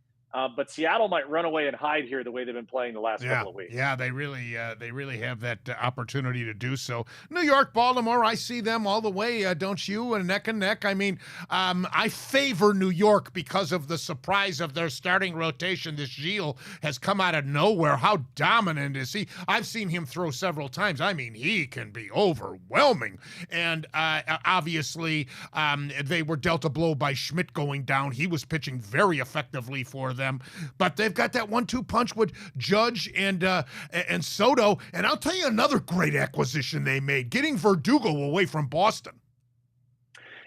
C: But Seattle might run away and hide here the way they've been playing the last couple of weeks.
A: Yeah, they really have that opportunity to do so. New York, Baltimore, I see them all the way, don't you? And neck and neck. I mean, I favor New York because of the surprise of their starting rotation. This Gilles has come out of nowhere. How dominant is he? I've seen him throw several times. I mean, he can be overwhelming. And obviously, they were dealt a blow by Schmidt going down. He was pitching very effectively for them, but they've got that 1-2 punch with Judge and Soto. And I'll tell you another great acquisition they made, getting Verdugo away from Boston.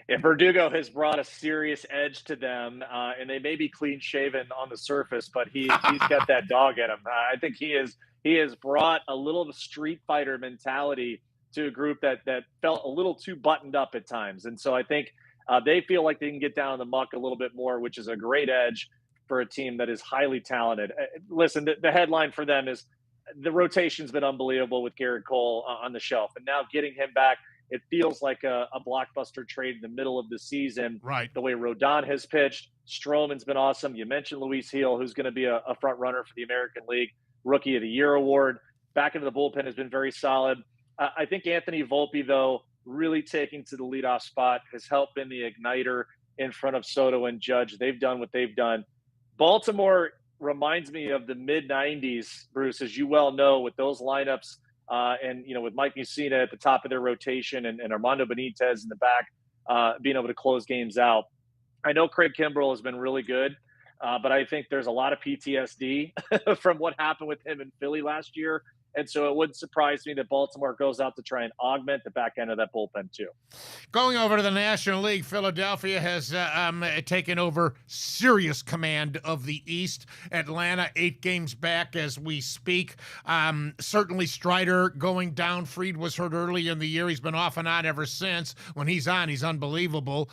C: Yeah, Verdugo has brought a serious edge to them, and they may be clean-shaven on the surface, but he's got that dog in him. I think he has brought a little of a street fighter mentality to a group that felt a little too buttoned up at times. And so I think they feel like they can get down in the muck a little bit more, which is a great edge for a team that is highly talented. Listen, the headline for them is the rotation's been unbelievable with Garrett Cole on the shelf. And now getting him back, it feels like a blockbuster trade in the middle of the season.
A: Right.
C: The way Rodon has pitched, Stroman's been awesome. You mentioned Luis Gil, who's going to be a front runner for the American League Rookie of the Year award. Back into the bullpen has been very solid. I think Anthony Volpe, though, really taking to the leadoff spot has helped in the igniter in front of Soto and Judge. They've done what they've done. Baltimore reminds me of the mid-'90s, Bruce, as you well know, with those lineups and, with Mike Mussina at the top of their rotation and Armando Benitez in the back being able to close games out. I know Craig Kimbrell has been really good, but I think there's a lot of PTSD from what happened with him in Philly last year. And so it wouldn't surprise me that Baltimore goes out to try and augment the back end of that bullpen too.
A: Going over to the National League, Philadelphia has taken over serious command of the East. Atlanta 8 games back as we speak. Certainly Strider going down. Fried was hurt early in the year. He's been off and on ever since. When he's on, he's unbelievable.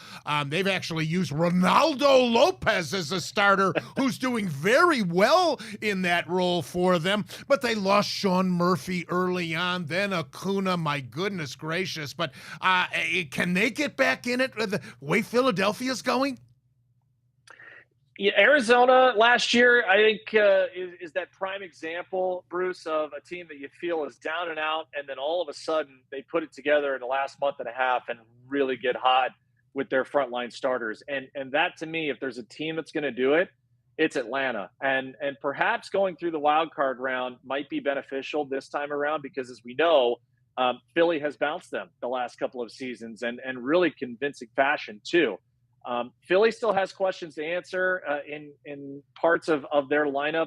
A: They've actually used Ronaldo Lopez as a starter, who's doing very well in that role for them. But they lost Sean Murphy early on, then Acuna, my goodness gracious. But can they get back in it with the way Philadelphia's going?
C: Yeah, Arizona last year, I think, is that prime example, Bruce, of a team that you feel is down and out, and then all of a sudden they put it together in the last month and a half and really get hot with their frontline starters. And that, to me, if there's a team that's going to do it, it's Atlanta. And perhaps going through the wild card round might be beneficial this time around because, as we know, Philly has bounced them the last couple of seasons and really convincing fashion too. Philly still has questions to answer in parts of their lineup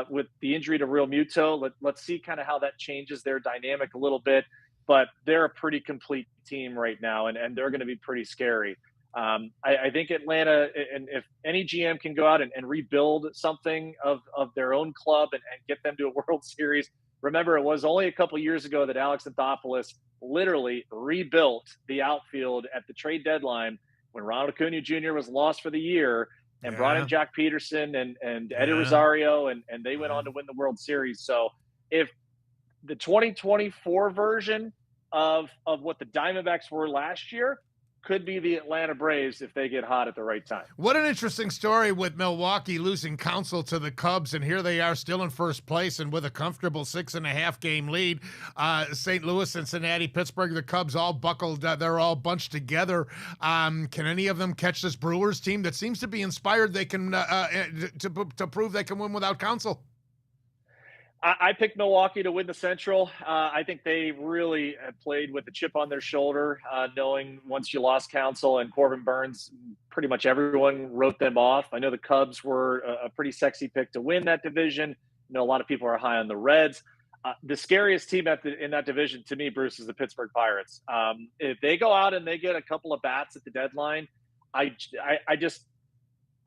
C: with the injury to Real Muto. Let's see kind of how that changes their dynamic a little bit. But they're a pretty complete team right now, and they're going to be pretty scary. I think Atlanta, and if any GM can go out and rebuild something of their own club and get them to a World Series. Remember, it was only a couple years ago that Alex Anthopoulos literally rebuilt the outfield at the trade deadline when Ronald Acuna Jr. was lost for the year and brought in Jack Peterson and Eddie Rosario, and they went on to win the World Series. So if the 2024 version of what the Diamondbacks were last year could be the Atlanta Braves if they get hot at the right time.
A: What an interesting story with Milwaukee losing counsel to the Cubs, and here they are still in first place and with a comfortable 6.5 game lead. St. Louis, Cincinnati, Pittsburgh, the Cubs all buckled. They're all bunched together. Can any of them catch this Brewers team that seems to be inspired they can to prove they can win without counsel?
C: I picked Milwaukee to win the Central. I think they really played with a chip on their shoulder, knowing once you lost counsel and Corbin Burns, pretty much everyone wrote them off. I know the Cubs were a pretty sexy pick to win that division. I know a lot of people are high on the Reds. The scariest team in that division to me, Bruce, is the Pittsburgh Pirates. If they go out and they get a couple of bats at the deadline,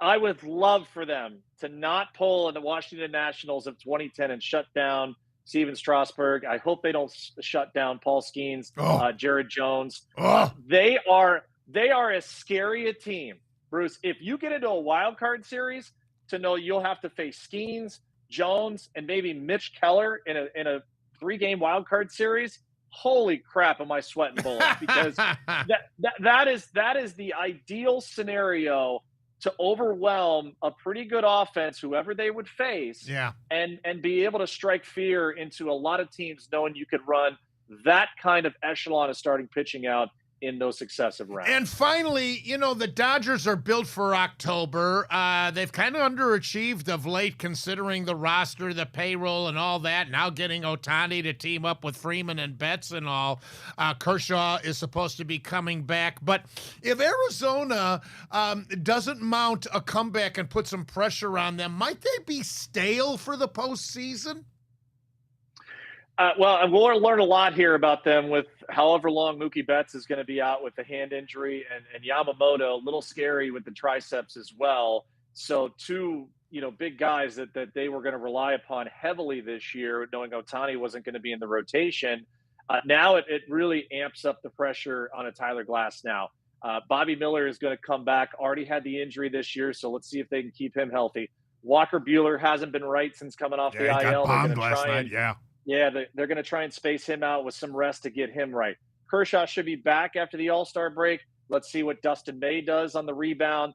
C: I would love for them to not pull in the Washington Nationals of 2010 and shut down Steven Strasburg. I hope they don't shut down Paul Skeens, Jared Jones. They are as scary a team, Bruce. If you get into a wild card series, to know you'll have to face Skeens, Jones, and maybe Mitch Keller in a 3-game wild card series. Holy crap, am I sweating bullets? Because that is the ideal scenario to overwhelm a pretty good offense, whoever they would face,
A: Yeah.
C: and be able to strike fear into a lot of teams, knowing you could run that kind of echelon of starting pitching out in those successive rounds.
A: And finally, the Dodgers are built for October. They've kind of underachieved of late, considering the roster, the payroll, and all that. Now getting Ohtani to team up with Freeman and Betts and all. Kershaw is supposed to be coming back. But if Arizona doesn't mount a comeback and put some pressure on them, might they be stale for the postseason?
C: Well, we'll learn a lot here about them with however long Mookie Betts is going to be out with the hand injury, and Yamamoto, a little scary with the triceps as well. So two, big guys that they were going to rely upon heavily this year, knowing Ohtani wasn't going to be in the rotation. Now it really amps up the pressure on a Tyler Glass now. Bobby Miller is going to come back, already had the injury this year, so let's see if they can keep him healthy. Walker Buehler hasn't been right since coming off the IL.
A: He got bombed last night,
C: Yeah, they're going to try and space him out with some rest to get him right. Kershaw should be back after the All-Star break. Let's see what Dustin May does on the rebound.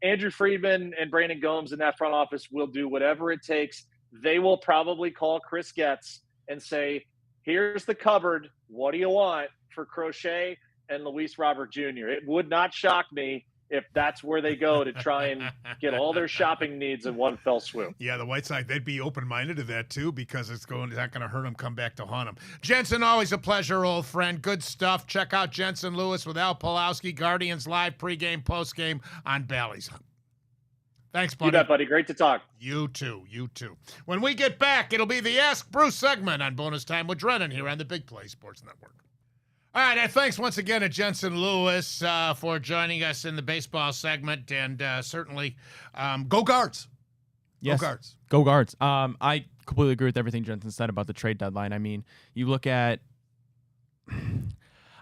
C: Andrew Friedman and Brandon Gomes in that front office will do whatever it takes. They will probably call Chris Getz and say, here's the cupboard. What do you want for Crochet and Luis Robert Jr.? It would not shock me if that's where they go to try and get all their shopping needs in one fell swoop.
A: Yeah, the White Sox, they'd be open-minded to that, too, because it's not going to hurt them come back to haunt them. Jensen, always a pleasure, old friend. Good stuff. Check out Jensen Lewis with Al Pulowski, Guardians Live, pregame, postgame on Bally's. Thanks, buddy.
C: You bet, buddy. Great to talk.
A: You too. When we get back, it'll be the Ask Bruce segment on Bonus Time with Drennan here on the Big Play Sports Network. All right, and thanks once again to Jensen Lewis for joining us in the baseball segment, and certainly go Guards.
B: Yes.
A: Go Guards.
B: Go Guards. I completely agree with everything Jensen said about the trade deadline. I mean, you look at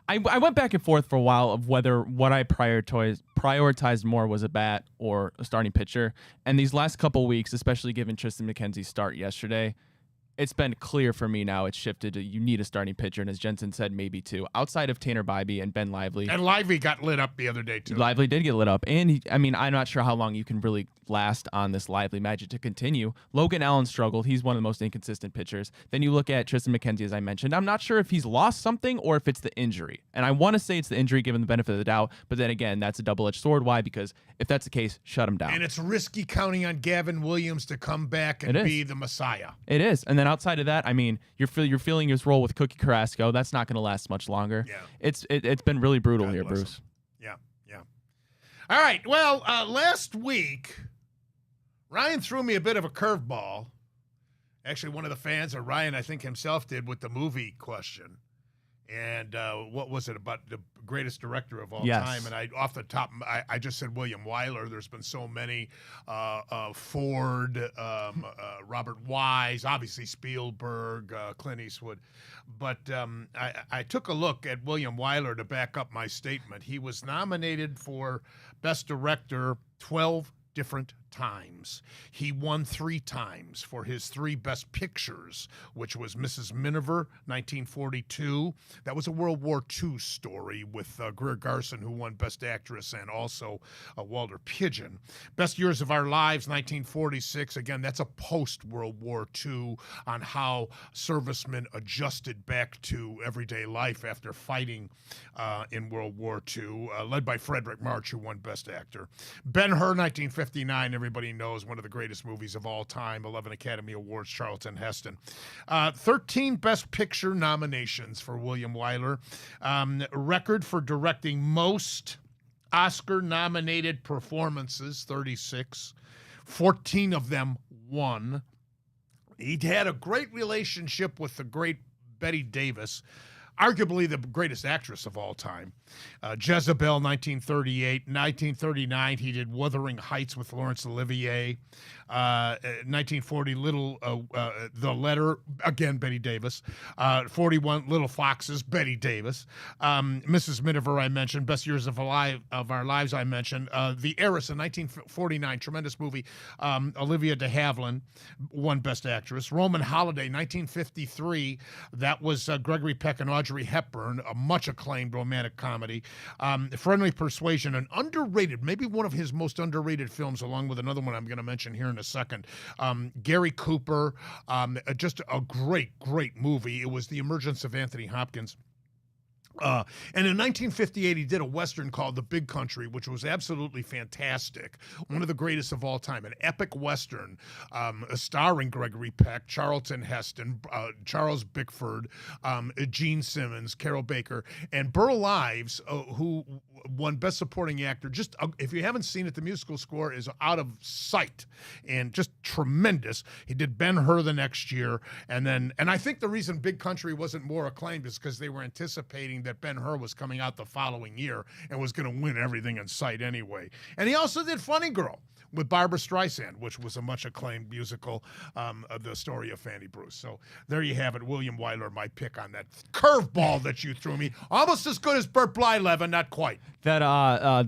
B: I went back and forth for a while of whether what I prioritized more was a bat or a starting pitcher, and these last couple weeks, especially given Tristan McKenzie's start yesterday, it's been clear for me now it's shifted to you need a starting pitcher, and as Jensen said, maybe two. Outside of Tanner Bybee and Ben Lively.
A: And Lively got lit up the other day, too.
B: Lively did get lit up. And, I'm not sure how long you can really last on this Lively magic to continue. Logan Allen struggled. He's one of the most inconsistent pitchers. Then you look at Tristan McKenzie, as I mentioned. I'm not sure if he's lost something or if it's the injury. And I want to say it's the injury given the benefit of the doubt. But then again, that's a double-edged sword. Why? Because if that's the case, shut him down.
A: And it's risky counting on Gavin Williams to come back and be the Messiah.
B: It is. And then outside of that, you're feeling his role with Cookie Carrasco. That's not going to last much longer.
A: Yeah.
B: It's been really brutal
A: God
B: here,
A: bless
B: Bruce.
A: him. Yeah. All right. Well, last week, Ryan threw me a bit of a curveball. Actually, one of the fans, or Ryan, I think himself did, with the movie question. And what was it about the greatest director of all time? And off the top, I just said William Wyler. There's been so many. Ford, Robert Wise, obviously Spielberg, Clint Eastwood. But I took a look at William Wyler to back up my statement. He was nominated for Best Director 12 different times. He won 3 times for his 3 best pictures, which was Mrs. Miniver, 1942. That was a World War II story with Greer Garson, who won Best Actress, and also Walter Pidgeon. Best Years of Our Lives, 1946. Again, that's a post-World War II on how servicemen adjusted back to everyday life after fighting in World War II, led by Frederick March, who won Best Actor. Ben-Hur, 1959. Everybody knows, one of the greatest movies of all time, 11 Academy Awards, Charlton Heston. 13 Best Picture nominations for William Wyler. Record for directing most Oscar-nominated performances, 36. 14 of them won. He'd had a great relationship with the great Bette Davis, arguably the greatest actress of all time. Jezebel, 1938. 1939, he did Wuthering Heights with Laurence Olivier. 1940, The Letter, again, Bette Davis. 41, Little Foxes, Bette Davis. Mrs. Miniver, I mentioned. Best Years of Our Lives, I mentioned. The Heiress in 1949, tremendous movie. Olivia de Havilland won Best Actress. Roman Holiday, 1953. That was Gregory Peck and Audrey Audrey Hepburn, a much acclaimed romantic comedy. Friendly Persuasion, an underrated, maybe one of his most underrated films, along with another one I'm going to mention here in a second. Gary Cooper, just a great, great movie. It was the emergence of Anthony Hopkins. And in 1958, he did a Western called The Big Country, which was absolutely fantastic. One of the greatest of all time, an epic Western starring Gregory Peck, Charlton Heston, Charles Bickford, Gene Simmons, Carol Baker, and Burl Ives, who won Best Supporting Actor. Just if you haven't seen it, the musical score is out of sight and just tremendous. He did Ben-Hur the next year, and I think the reason Big Country wasn't more acclaimed is because they were anticipating that Ben-Hur was coming out the following year and was going to win everything in sight anyway. And he also did Funny Girl with Barbra Streisand, which was a much acclaimed musical, of the story of Fanny Bruce. So there you have it. William Wyler, my pick on that curveball that you threw me. Almost as good as Burt Blyleven, not quite.
B: That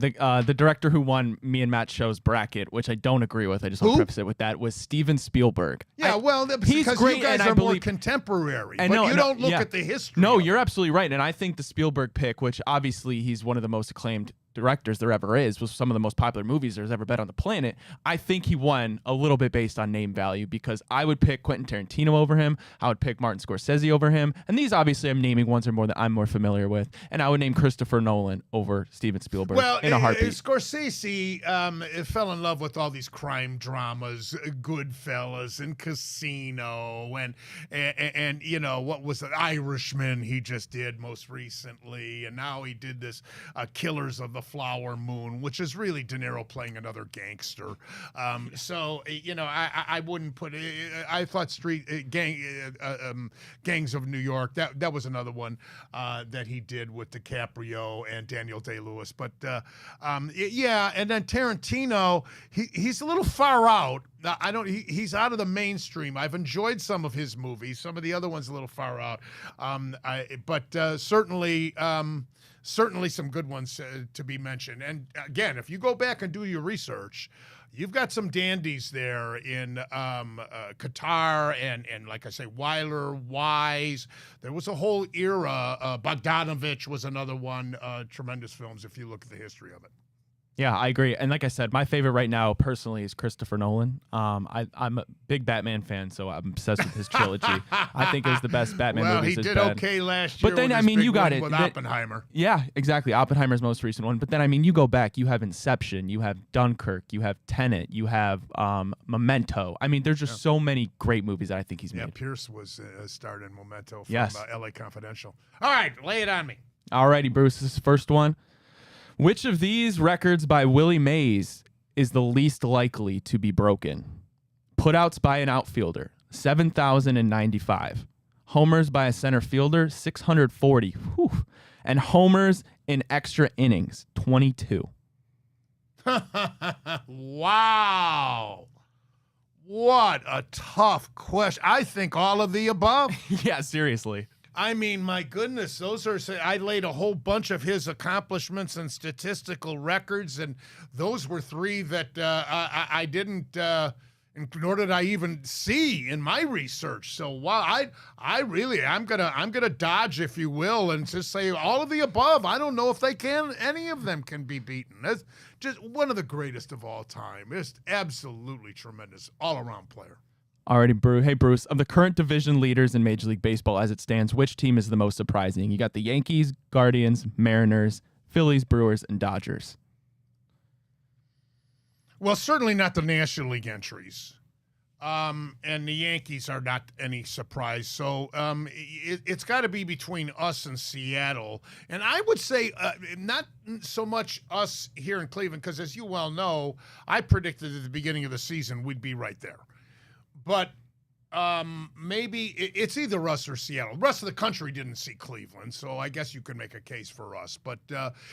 B: the director who won me and Matt's show's bracket, which I don't agree with, I just want to preface it with that, was Steven Spielberg.
A: Yeah,
B: he's
A: because
B: great,
A: you guys
B: and
A: are more contemporary, but you don't look at the history.
B: No, you're absolutely right, and I think the Spielberg pick, which obviously he's one of the most acclaimed directors there ever is, was some of the most popular movies there's ever been on the planet. I think he won a little bit based on name value, because I would pick Quentin Tarantino over him, I would pick Martin Scorsese over him, and these obviously I'm naming ones or more that I'm more familiar with, and I would name Christopher Nolan over Steven Spielberg in a heartbeat.
A: Scorsese fell in love with all these crime dramas, Goodfellas and Casino, and you know, what was it, Irishman he just did most recently, and now he did this Killers of the Flower Moon, which is really De Niro playing another gangster. So, you know, I wouldn't put it. I thought Gangs of New York, that was another one that he did with DiCaprio and Daniel Day-Lewis. But yeah, and then Tarantino, he's a little far out. He's out of the mainstream. I've enjoyed some of his movies. Some of the other ones a little far out. But certainly some good ones to be mentioned. And again, if you go back and do your research, you've got some dandies there in Qatar and like I say, Wyler, Wise. There was a whole era. Bogdanovich was another one. Tremendous films if you look at the history of it.
B: Yeah, I agree. And like I said, my favorite right now personally is Christopher Nolan. I'm a big Batman fan, so I'm obsessed with his trilogy. I think it was the best Batman movies.
A: Well, he did okay last year.
B: But then, I mean, you got it.
A: With Oppenheimer.
B: Yeah, exactly. Oppenheimer's most recent one. But then, I mean, you go back, you have Inception, you have Dunkirk, you have Tenet, you have Memento. I mean, there's just so many great movies that I think he's made.
A: Yeah, Pierce was starred in Memento from
B: Yes.
A: L.A. Confidential. All right, lay it on me.
B: All righty, Bruce, this is the first one. Which of these records by Willie Mays is the least likely to be broken? Putouts by an outfielder, 7,095. Homers by a center fielder, 640. Whew. And homers in extra innings, 22.
A: Wow. What a tough question. I think all of the above.
B: Yeah, seriously.
A: I mean, my goodness, those are, I laid a whole bunch of his accomplishments and statistical records, and those were three that I didn't, nor did I even see in my research. So wow, I'm gonna dodge, if you will, and just say all of the above. I don't know if any of them can be beaten. That's just one of the greatest of all time. Just absolutely tremendous all-around player.
B: Alrighty, Bruce. Hey, Bruce. Of the current division leaders in Major League Baseball as it stands, which team is the most surprising? You got the Yankees, Guardians, Mariners, Phillies, Brewers, and Dodgers.
A: Well, certainly not the National League entries. And the Yankees are not any surprise. So it's got to be between us and Seattle. And I would say not so much us here in Cleveland, because as you well know, I predicted at the beginning of the season we'd be right there. But maybe it's either us or Seattle. The rest of the country didn't see Cleveland, so I guess you could make a case for us. But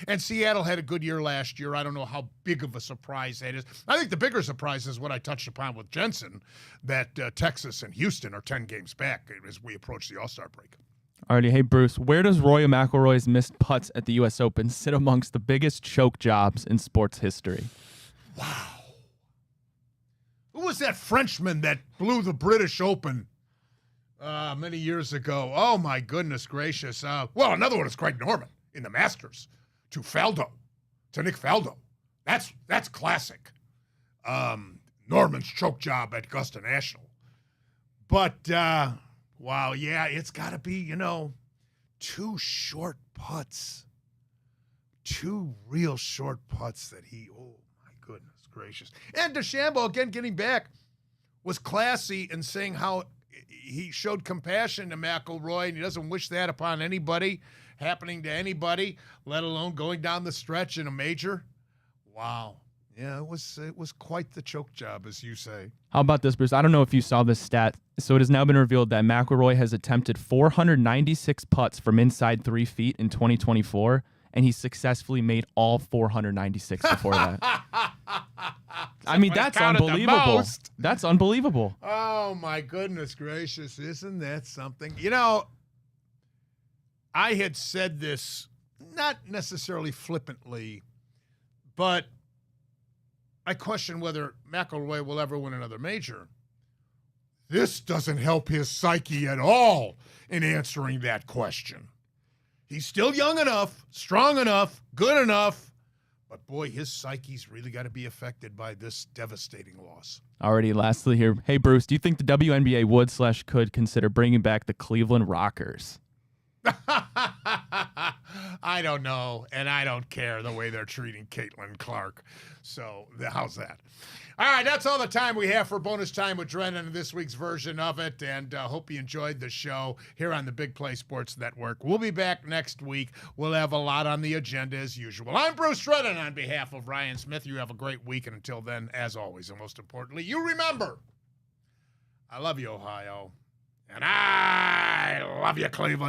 A: and Seattle had a good year last year. I don't know how big of a surprise that is. I think the bigger surprise is what I touched upon with Jensen, that Texas and Houston are 10 games back as we approach the All-Star break.
B: Alrighty, hey Bruce, where does Rory McIlroy's missed putts at the U.S. Open sit amongst the biggest choke jobs in sports history?
A: Wow. Who was that Frenchman that blew the British Open many years ago. Oh, my goodness gracious. Well, another one is Craig Norman in the Masters to Nick Faldo. That's classic. Norman's choke job at Augusta National. But, wow, yeah, it's got to be, two short putts. Two real short putts that oh, my goodness gracious. And DeChambeau, again, getting back, was classy in saying how he showed compassion to McIlroy, and he doesn't wish that upon anybody, happening to anybody, let alone going down the stretch in a major. Wow. Yeah, it was quite the choke job, as you say.
B: How about this, Bruce? I don't know if you saw this stat. So it has now been revealed that McIlroy has attempted 496 putts from inside 3 feet in 2024, and he successfully made all 496 before that. I mean, that's unbelievable. That's unbelievable.
A: Oh, my goodness gracious. Isn't that something? I had said this, not necessarily flippantly, but I question whether McIlroy will ever win another major. This doesn't help his psyche at all in answering that question. He's still young enough, strong enough, good enough, but boy, his psyche's really got to be affected by this devastating loss.
B: Alrighty, lastly here. Hey, Bruce, do you think the WNBA would/could consider bringing back the Cleveland Rockers?
A: I don't know, and I don't care the way they're treating Caitlin Clark. So how's that? All right, that's all the time we have for Bonus Time with Drennan in this week's version of it, and hope you enjoyed the show here on the Big Play Sports Network. We'll be back next week. We'll have a lot on the agenda as usual. I'm Bruce Drennan on behalf of Ryan Smith. You have a great week, and until then, as always, and most importantly, you remember, I love you, Ohio, and I love you, Cleveland.